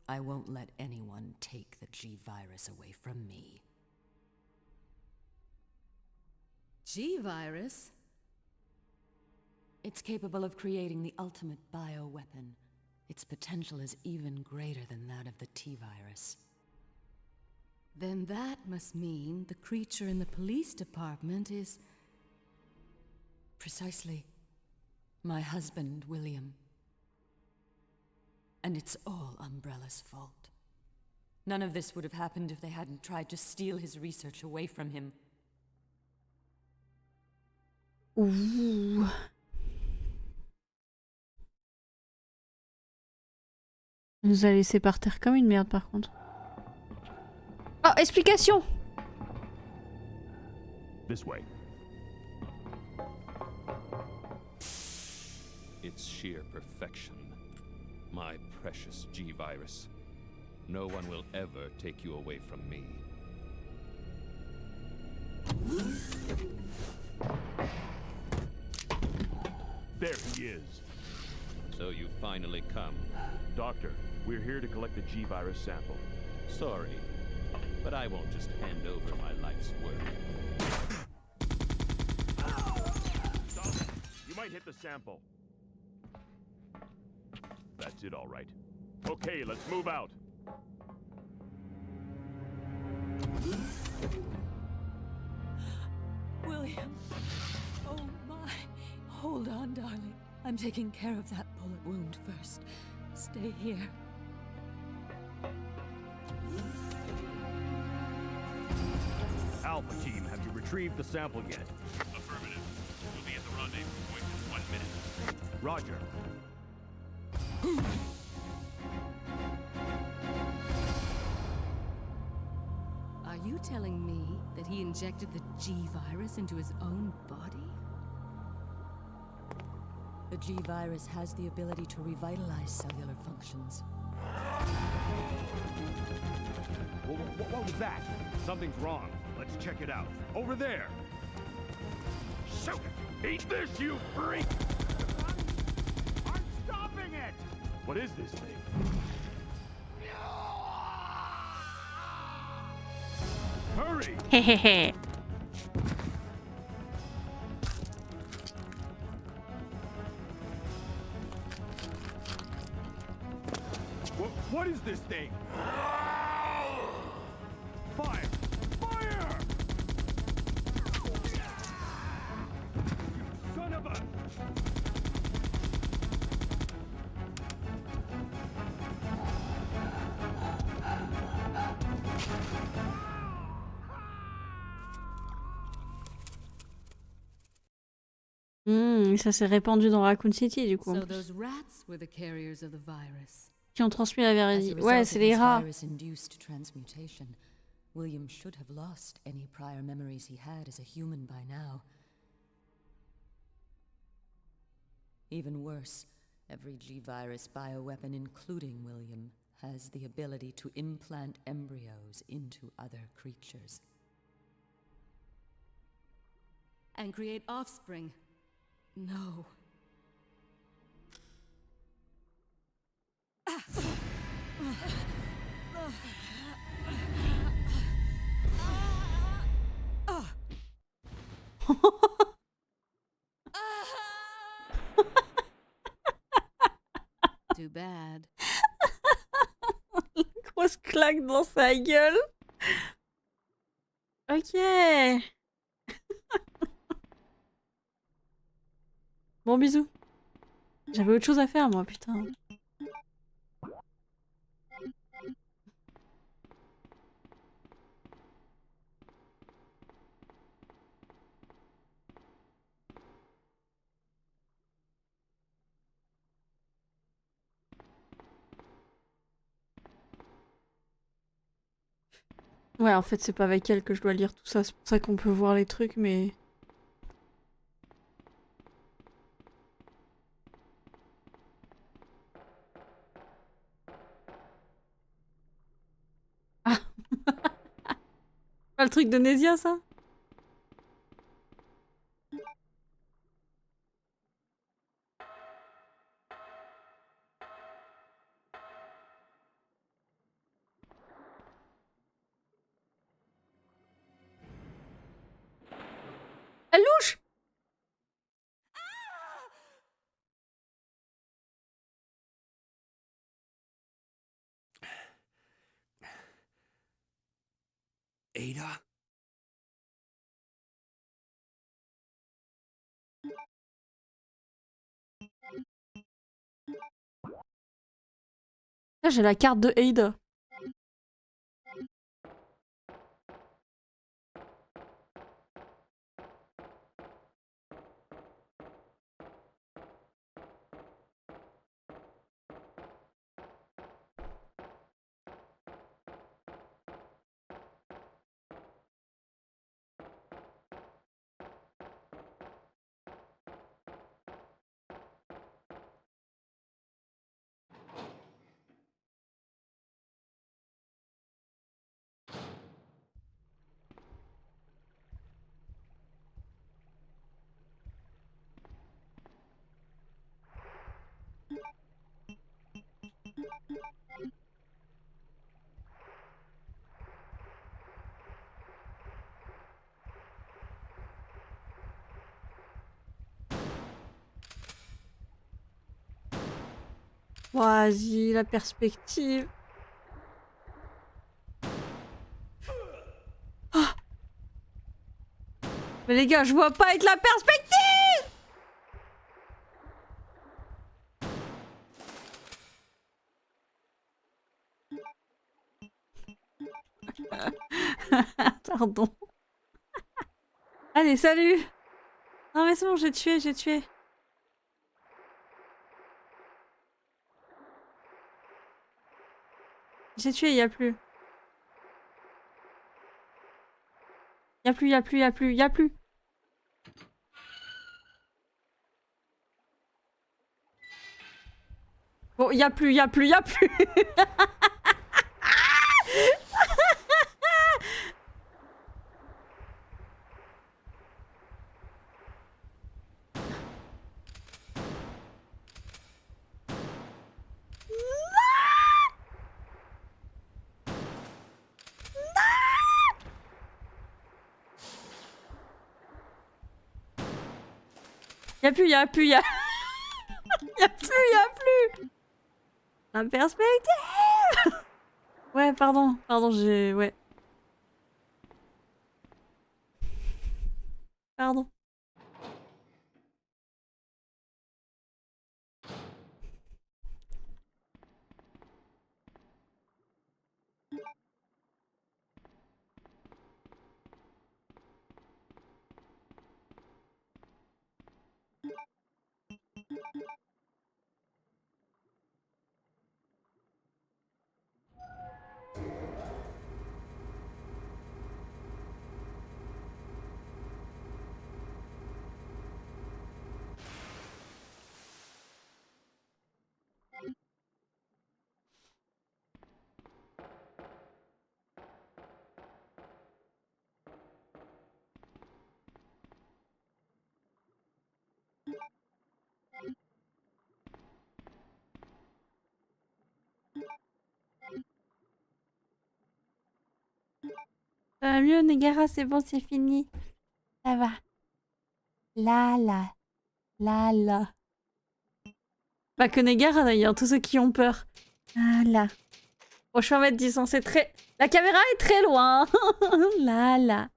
C: I won't let anyone take the G-Virus away from me. G-Virus? It's capable of creating the ultimate bioweapon. Its potential is even greater than that of the T-Virus. Then that must mean the creature in the police department is... Precisely. My husband, William. And it's all Umbrella's fault. None of this would have happened if they hadn't tried to steal his research away from him.
A: Ouh. Elle nous a laissé par terre comme une merde, par contre. Oh, explication!
E: This way. It's sheer perfection. My precious G-Virus. No one will ever take you away from me.
B: There he is.
E: So you finally come.
B: Doctor, we're here to collect the G-Virus sample.
E: Sorry. But I won't just hand over my life's work.
F: Stop it. You might hit the sample. That's it, all right. Okay, let's move out.
C: William. Oh my. Hold on, darling. I'm taking care of that bullet wound first. Stay here.
F: Alpha team, have you retrieved the sample yet?
G: Affirmative. We'll be at the rendezvous point in 1 minute.
F: Roger.
H: Are you telling me that he injected the G-Virus into his own body?
C: The G-Virus has the ability to revitalize cellular functions.
F: What was that? Something's wrong. Let's check it out. Over there! Shoot it! Eat this, you freak! I'm stopping it! What is this thing? Hurry!
A: Hehehe.
F: What is this thing? Fire! Fire! You son of a...
A: Ça s'est répandu dans Raccoon City, du coup.
H: So those rats were the carriers of the virus.
A: Qui ont transmis la
C: As a
A: vérité.
C: result
A: Ouais,
C: of
A: c'est les
C: his
A: rats.
C: virus-induced transmutation, William should have lost any prior memories he had as a human by now. Even worse, every G-Virus bioweapon, including William, has the ability to implant embryos into other creatures.
H: And create offspring. No. Too bad.
A: Grosse claque dans sa gueule. Ok. Bon, bisous. J'avais autre chose à faire, moi, putain. Ouais, en fait, c'est pas avec elle que je dois lire tout ça. C'est pour ça qu'on peut voir les trucs, mais... Ah. Pas le truc de Nésia, ça? Elle louche!
B: Ada?
A: Là, j'ai la carte de Ada. Vas-y, la perspective. Ah, mais les gars, je vois pas avec la perspective. Pardon. Allez, salut. Non mais c'est bon, j'ai tué, j'ai tué. J'ai tué, y a plus. Y a plus, y a plus, y a plus, y a plus. Bon, y a plus, y a plus, y a plus. Y a plus, y a plus, y a... y a plus, y a plus. La perspective. Ouais, pardon, pardon, j'ai... Ouais. Pardon. Ça va mieux, Negara, c'est bon, c'est fini. Ça va. Là, là. Là, là. Pas que Negara d'ailleurs, tous ceux qui ont peur. Ah là. Franchement, mettre 10 ans, c'est très... La caméra est très loin. Là, là.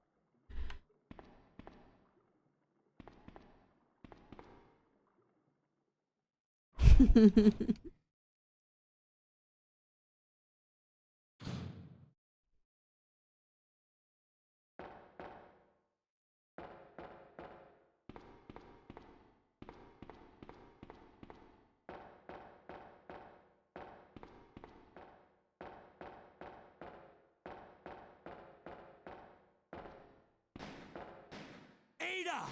B: Ada!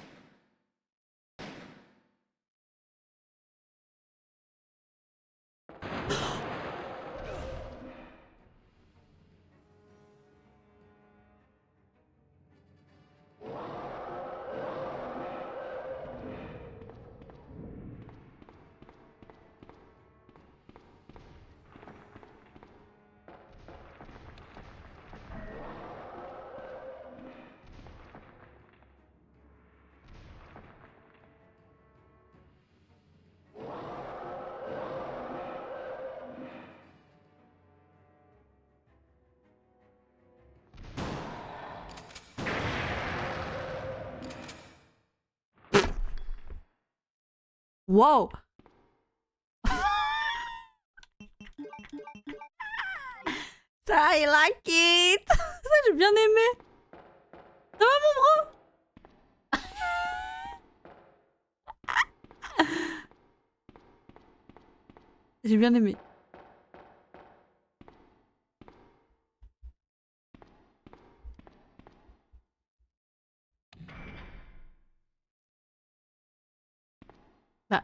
A: Wow. Ça, I like it. Ça, j'ai bien aimé. Ça va, mon bro? J'ai bien aimé. Bah.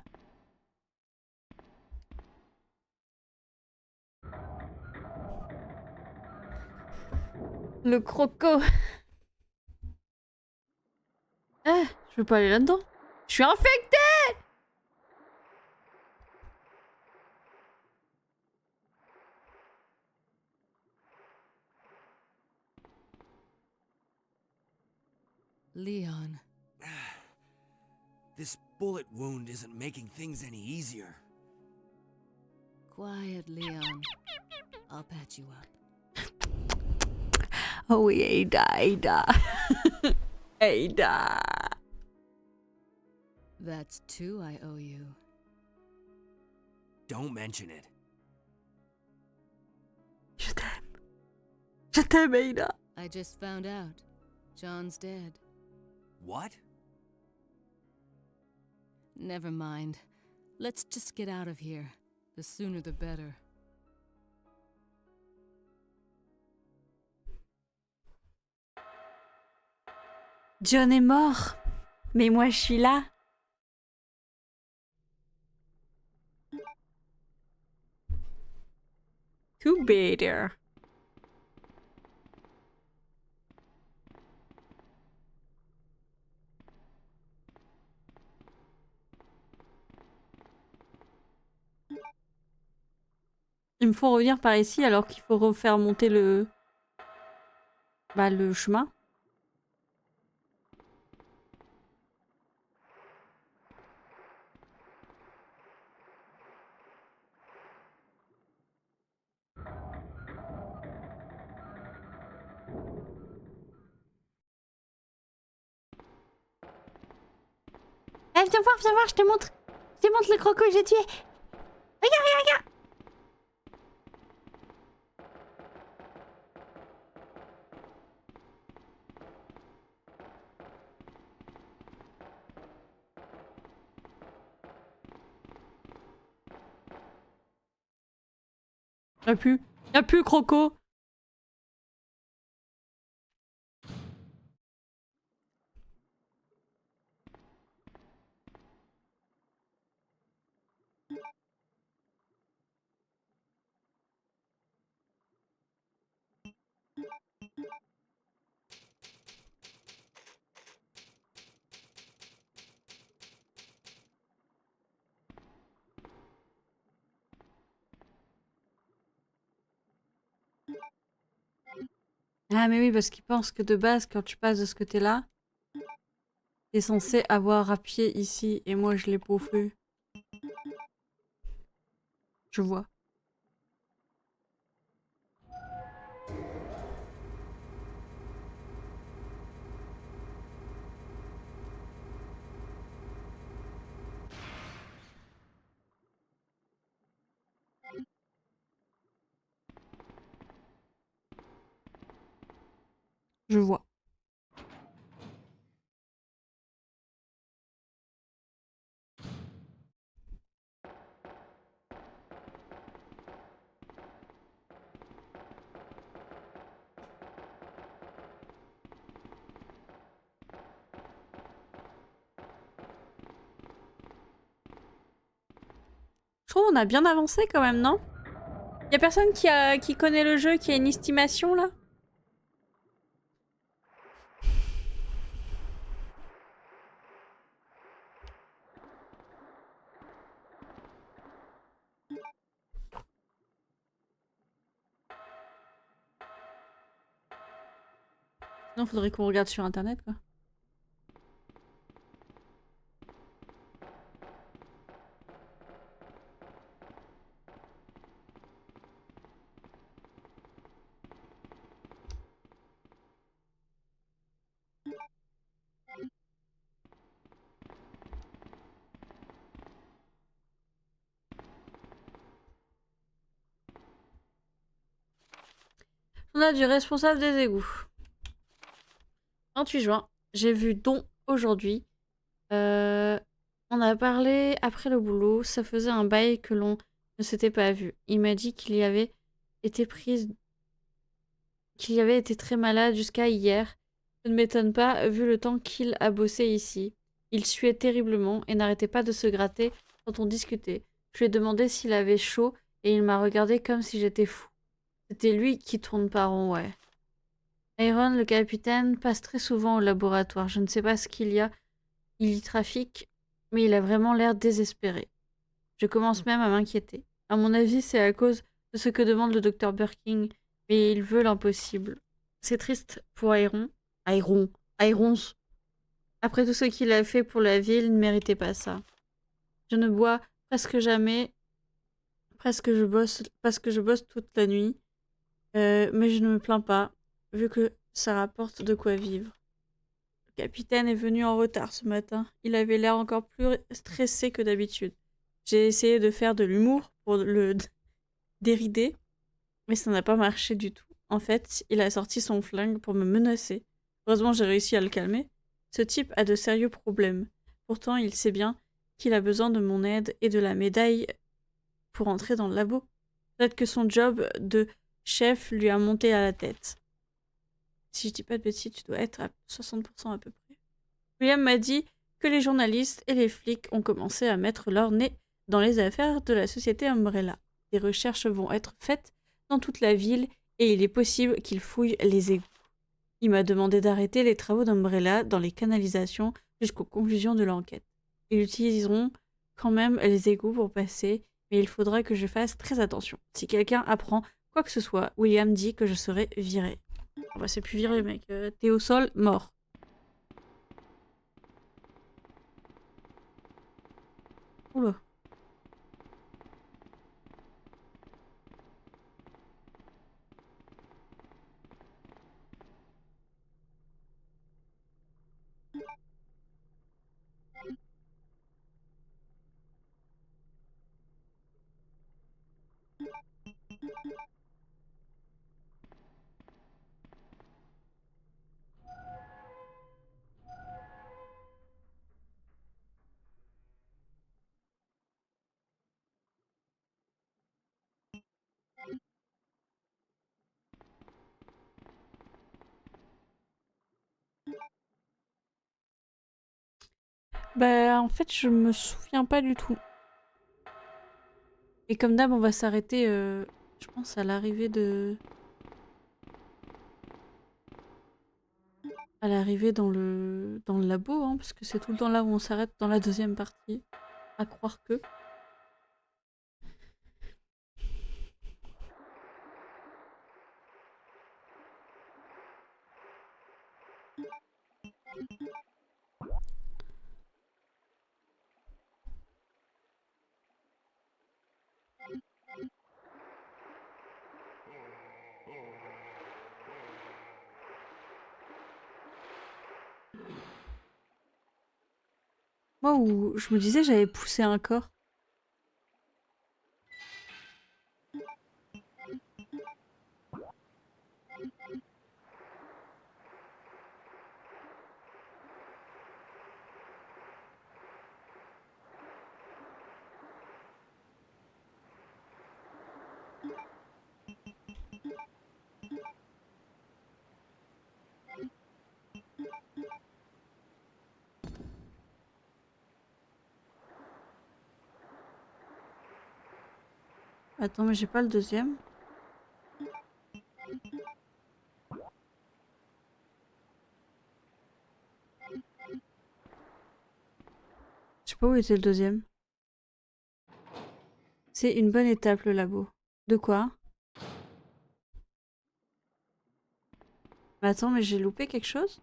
A: Le croco. Eh, je veux pas aller là-dedans. Je suis infectée.
C: Leon.
B: This bullet wound isn't making things any easier.
H: Quiet, Leon. I'll patch you up.
A: Oh oui, Ada, Ada. Ada.
H: That's two I owe you.
I: Don't mention it.
A: Je t'aime. Je t'aime, Ada.
H: I just found out. John's dead.
I: What?
H: Never mind. Let's just get out of here. The sooner the better.
A: John est mort. Mais moi, je suis là. Too better. Il me faut revenir par ici alors qu'il faut refaire monter le... Bah, le chemin. Eh, viens voir, je te montre. Je te montre le croco que j'ai tué. Regarde. Y'a plus croco. Ah mais oui, parce qu'ils pensent que de base, quand tu passes de ce côté-là, t'es censé avoir à pied ici, et moi je l'ai pas fait. Je vois. Je vois. Je trouve qu'on a bien avancé quand même, non? Y'a personne qui connaît le jeu, qui a une estimation là? Sinon, faudrait qu'on regarde sur internet quoi. On a du responsable des égouts. 28 juin, j'ai vu Don aujourd'hui. On a parlé après le boulot, ça faisait un bail que l'on ne s'était pas vu. Il m'a dit qu'il y avait été très malade jusqu'à hier. Je ne m'étonne pas vu le temps qu'il a bossé ici. Il suait terriblement et n'arrêtait pas de se gratter quand on discutait. Je lui ai demandé s'il avait chaud et il m'a regardé comme si j'étais fou. C'était lui qui tourne pas rond, ouais. Aaron, le capitaine, passe très souvent au laboratoire. Je ne sais pas ce qu'il y a. Il y trafique, mais il a vraiment l'air désespéré. Je commence même à m'inquiéter. À mon avis, c'est à cause de ce que demande le docteur Birkin, mais il veut l'impossible. C'est triste pour Irons. Après tout ce qu'il a fait pour la ville, il ne méritait pas ça. Je ne bois presque jamais parce que je bosse toute la nuit. Mais je ne me plains pas, vu que ça rapporte de quoi vivre. Le capitaine est venu en retard ce matin. Il avait l'air encore plus stressé que d'habitude. J'ai essayé de faire de l'humour pour le dérider, mais ça n'a pas marché du tout. En fait, il a sorti son flingue pour me menacer. Heureusement, j'ai réussi à le calmer. Ce type a de sérieux problèmes. Pourtant, il sait bien qu'il a besoin de mon aide et de la médaille pour entrer dans le labo. Peut-être que son job de chef lui a monté à la tête. Si je dis pas de bêtises, tu dois être à 60% à peu près. William m'a dit que les journalistes et les flics ont commencé à mettre leur nez dans les affaires de la société Umbrella. Des recherches vont être faites dans toute la ville et il est possible qu'ils fouillent les égouts. Il m'a demandé d'arrêter les travaux d'Umbrella dans les canalisations jusqu'aux conclusions de l'enquête. Ils utiliseront quand même les égouts pour passer, mais il faudra que je fasse très attention. Si quelqu'un apprend quoi que ce soit, William dit que je serai viré. Oh bah c'est plus viré, mec. T'es au sol, mort. Oula. Bah en fait je me souviens pas du tout. Et comme d'hab on va s'arrêter je pense à l'arrivée de... À l'arrivée dans le labo, hein, parce que c'est tout le temps là où on s'arrête dans la deuxième partie. À croire que... Moi où je me disais j'avais poussé un corps. Attends mais j'ai pas le deuxième. Je sais pas où était le deuxième. C'est une bonne étape le labo. De quoi? Mais attends mais j'ai loupé quelque chose?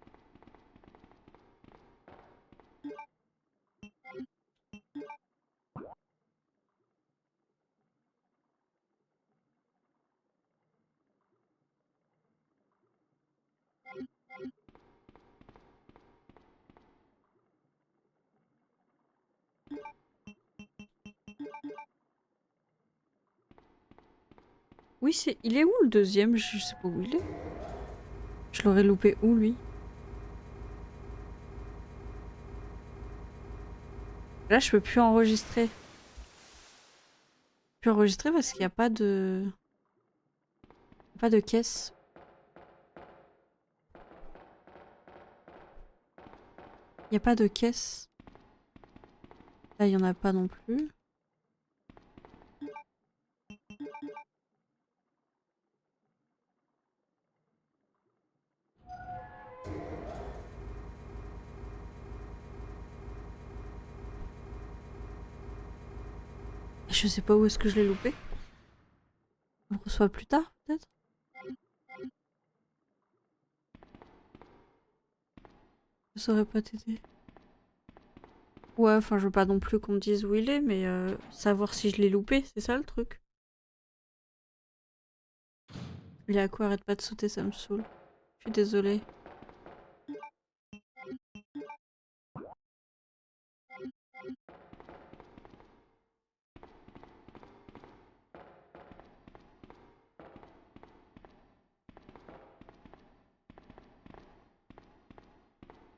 A: Oui c'est... Il est où le deuxième? Je sais pas où il est. Je l'aurais loupé où lui? Là je peux plus enregistrer. Je peux enregistrer parce qu'il n'y a pas de... Pas de caisse. Il n'y a pas de caisse. Là, il n'y en a pas non plus. Je sais pas où est-ce que je l'ai loupé. On le reçoit plus tard, peut-être? Je saurais pas t'aider. Ouais, enfin, je veux pas non plus qu'on me dise où il est, mais savoir si je l'ai loupé, c'est ça le truc. Il est à quoi? Arrête pas de sauter, ça me saoule. Je suis désolée.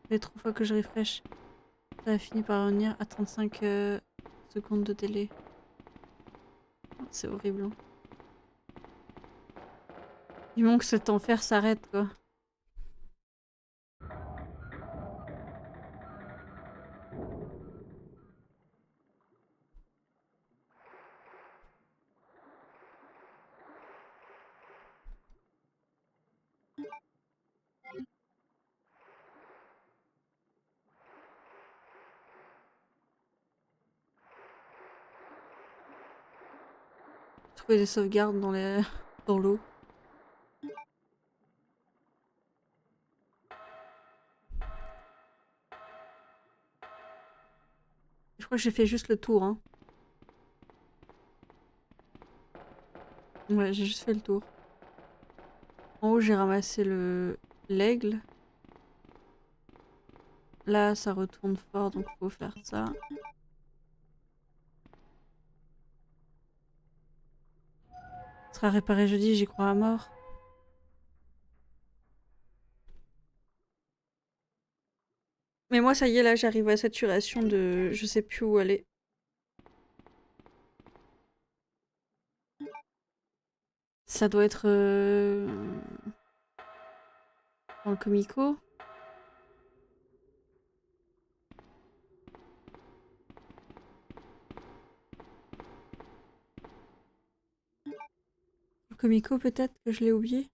A: Les 3 fois que je refresh, ça a fini par revenir à 35 secondes de délai. C'est horrible. Hein. Du moment que cet enfer s'arrête, quoi. Trouver des sauvegardes dans les... dans l'eau. Je crois que j'ai fait juste le tour. Hein. Ouais, j'ai juste fait le tour. En haut, j'ai ramassé l'aigle. Là, ça retourne fort, donc faut faire ça. Ça sera réparé jeudi, j'y crois à mort. Mais moi, ça y est, là, j'arrive à saturation de... Je sais plus où aller. Ça doit être... dans le Comico. Le Comico, peut-être, que je l'ai oublié.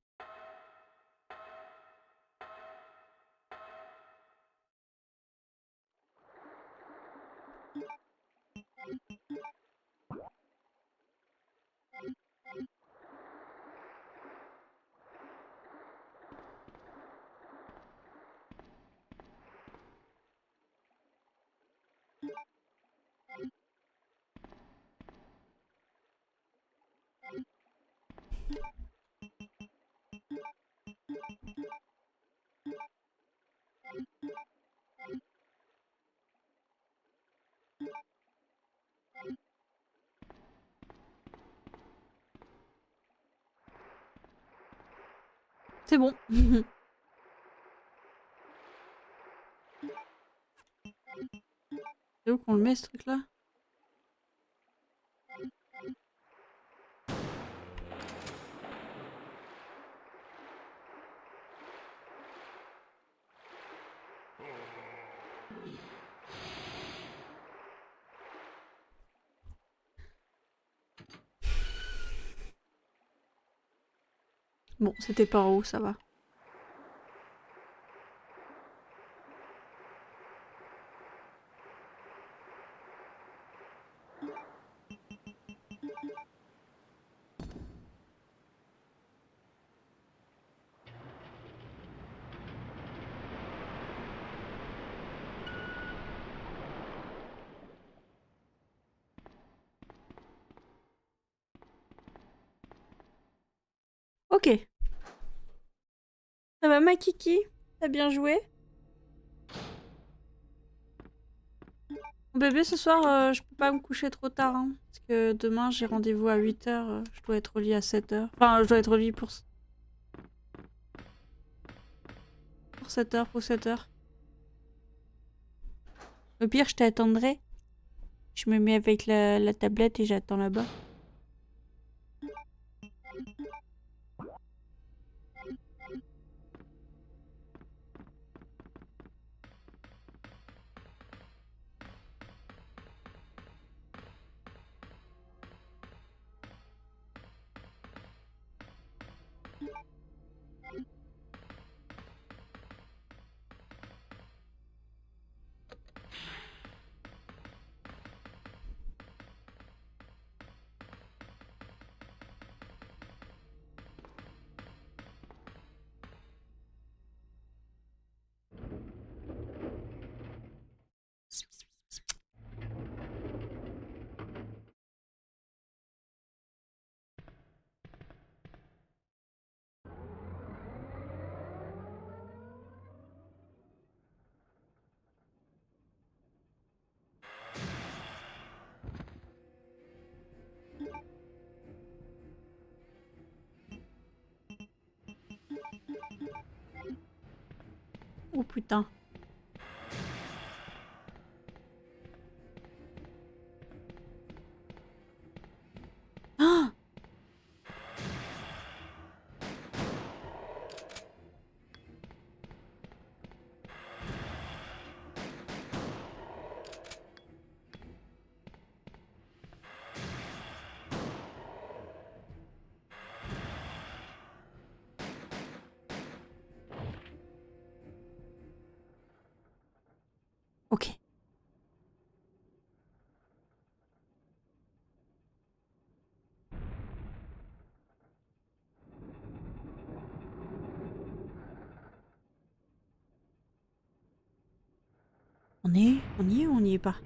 A: C'est bon. C'est où qu'on le met, ce truc-là? Bon, c'était par où, ça va. Ok. Ça va, ma kiki? T'as bien joué? Bébé, ce soir, je peux pas me coucher trop tard, hein, parce que demain, j'ai rendez-vous à 8h. Je dois être au lit à 7h. Enfin, je dois être au lit pour 7h, pour 7h. Au pire, je t'attendrai. Je me mets avec la tablette et j'attends là-bas. Oh putain. Ah! Ok. On y est ou on n'y est pas?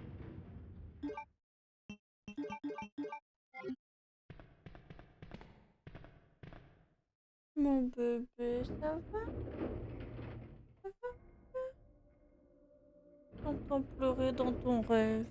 A: Mon bébé, ça va? Ça va? J'entends pleurer dans ton rêve.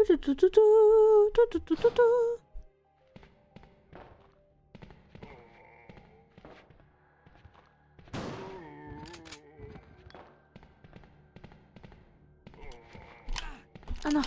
A: Tout, tout, tout, tout, tout, tout, tout, tout, tout. Ah non.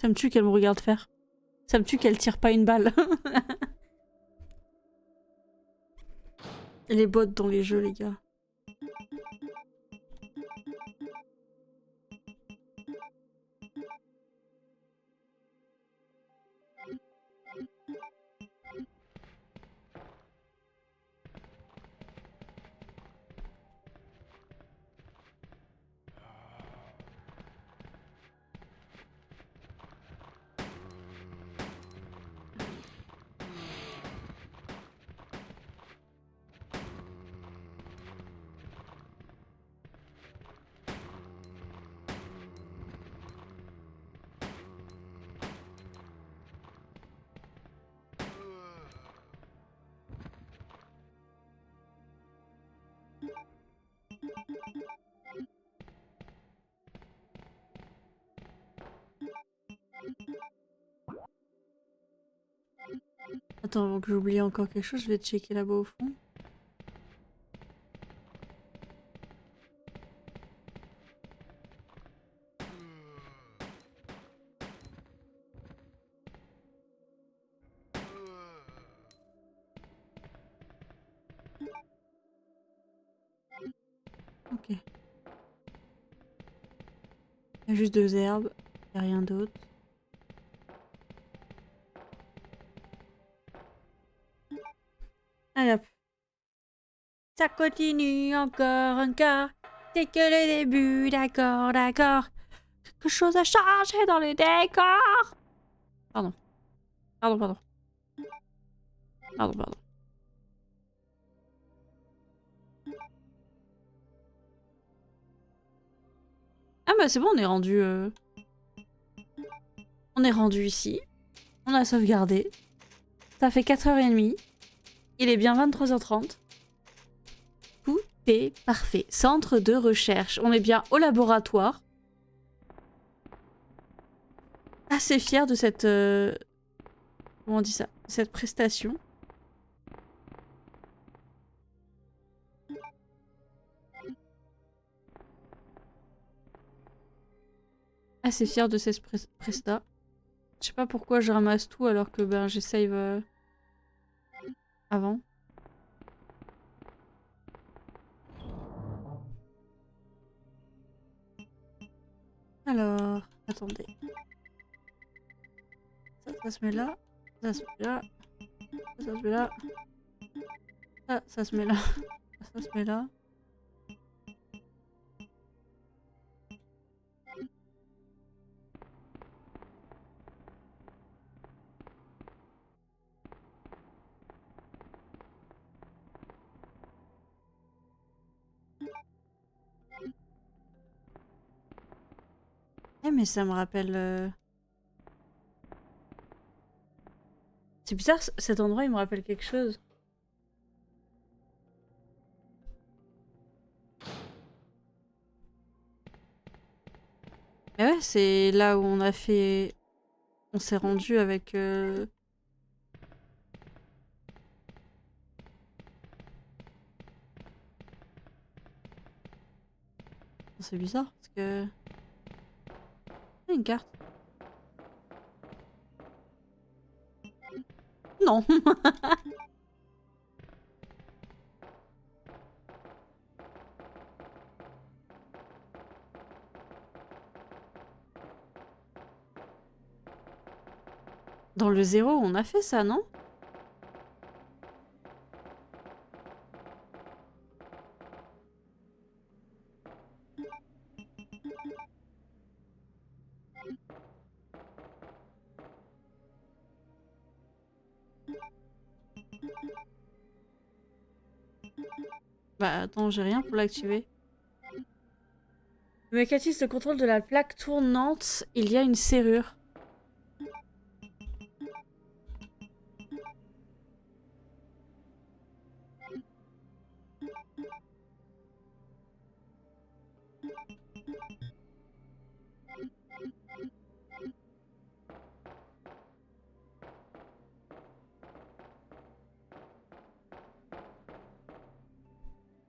A: Ça me tue qu'elle me regarde faire. Ça me tue qu'elle tire pas une balle. Les bots dans les jeux, les gars. Attends, avant que j'oublie encore quelque chose, je vais checker là-bas au fond. Ok. Il y a juste 2 herbes, il n'y a rien d'autre. Allez hop. Ça continue encore un quart. C'est que le début, d'accord, d'accord. Quelque chose a changé dans le décor. Pardon. Pardon, pardon. Pardon, pardon. Ah bah c'est bon, on est rendu... On est rendu ici. On a sauvegardé. Ça fait 4h30. Il est bien 23h30. Tout est parfait. Centre de recherche. On est bien au laboratoire. Assez fier de cette... Comment on dit ça? Cette prestation. Assez fier de cette presta. Je sais pas pourquoi je ramasse tout alors que ben j'ai save avant. Alors, attendez. Ça se met là. Ça se met là. Ça se met là. Ça se met là. Ça se met là. Eh mais ça me rappelle... C'est bizarre, cet endroit il me rappelle quelque chose. Mais ouais, c'est là où on a fait... On s'est rendu avec... C'est bizarre parce que... Il y a une carte. Non. Dans le 0, on a fait ça, non? Bah attends, j'ai rien pour l'activer. Le mécanisme de contrôle de la plaque tournante, il y a une serrure.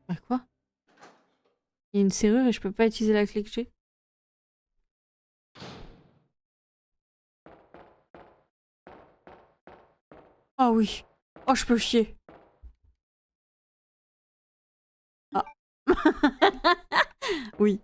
A: Bah quoi? Il y a une serrure et je peux pas utiliser la clé que j'ai. Ah oui. Oh, je peux chier. Ah. Oui.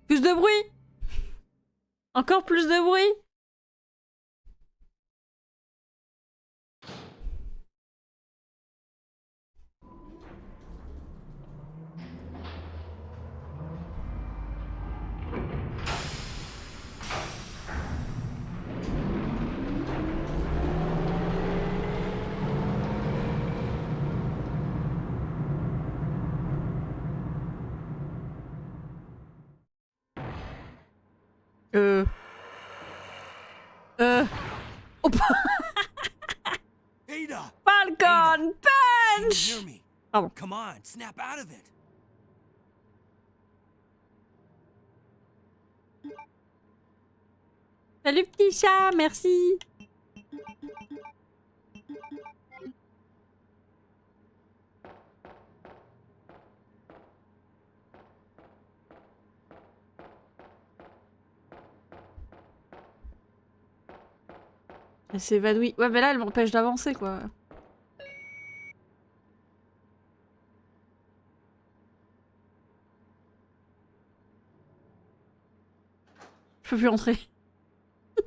A: Plus de bruit! Encore plus de bruit! Oh,
B: Ada!
A: Falcon
B: Can you
A: Punch!
B: hear me?
A: Pardon.
B: Come on, snap out of it.
A: Salut petit chat, merci. Elle s'évanouit. Ouais, mais là, elle m'empêche d'avancer, quoi. Je peux plus entrer.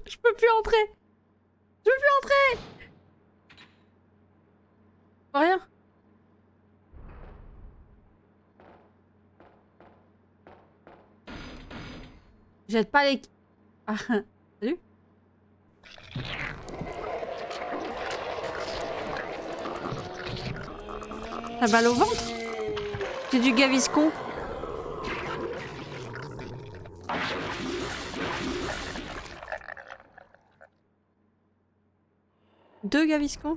A: Je peux plus entrer. Je peux plus entrer. Rien. Jette pas les... Ah, salut. La balle au ventre. C'est du Gaviscon. 2 Gaviscon?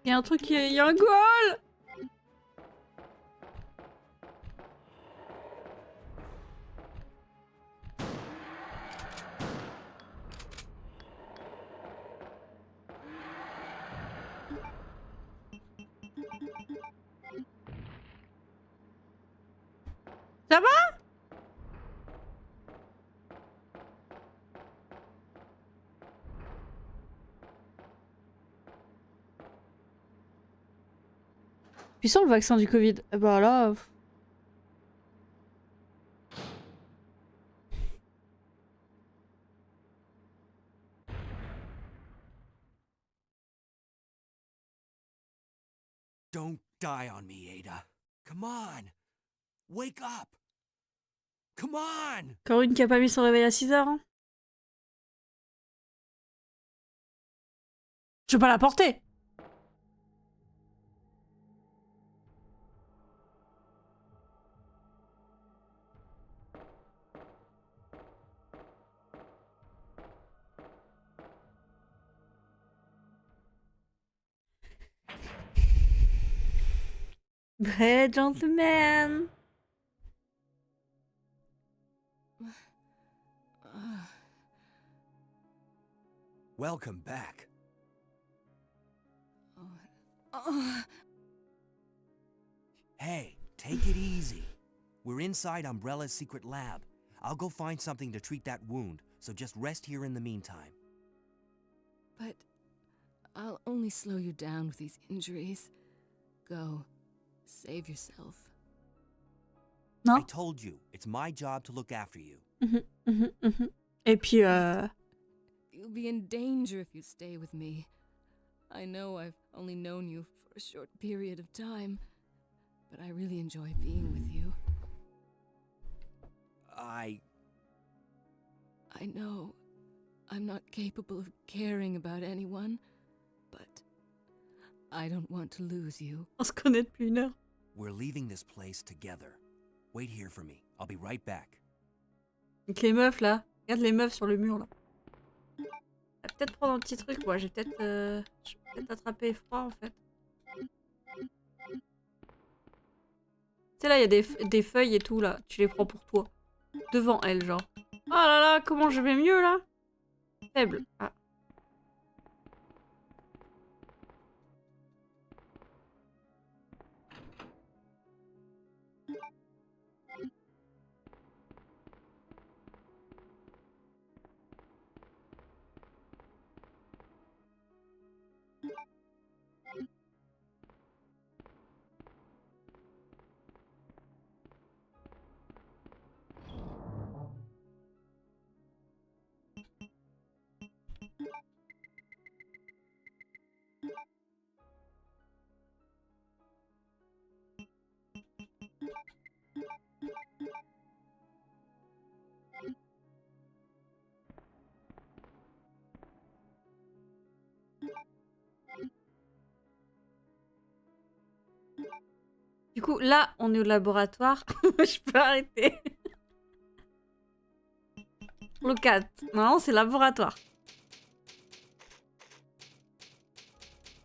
A: Il y a un truc, il y a un goal! Ça va? Puissant le vaccin du Covid. Eh bah là.
B: Don't die on me, Ada. Come on. Wake up. Come on.
A: Encore une qui a pas mis son réveil à 6h. Hein. Je peux pas la porter. Vrai gentleman.
B: Welcome back. Hey, take it easy. We're inside Umbrella's secret lab. I'll go find something to treat that wound, so just rest here in the meantime.
H: But I'll only slow you down with these injuries. Go. Save yourself.
A: Non.
B: I told you, it's my job to look after you.
A: Et puis
H: You'll be in danger if you stay with me. I know I've only known you for a short period of time, but I really enjoy being with you.
B: I
H: know I'm not capable of caring about anyone, but I don't want to lose you.
A: on se connaît depuis 1 heure.
B: We're leaving this place together. Wait here for me. I'll be right back.
A: Donc les meufs là, regarde les meufs sur le mur là. Je vais peut-être prendre un petit truc, moi. Je vais peut-être attraper froid en fait. Tu sais là, il y a des feuilles et tout là. Tu les prends pour toi. Devant elle, genre. Oh là là, comment je vais mieux là? Faible. Ah. Du coup, là, on est au laboratoire. Je peux arrêter. Le 4. Non, c'est laboratoire.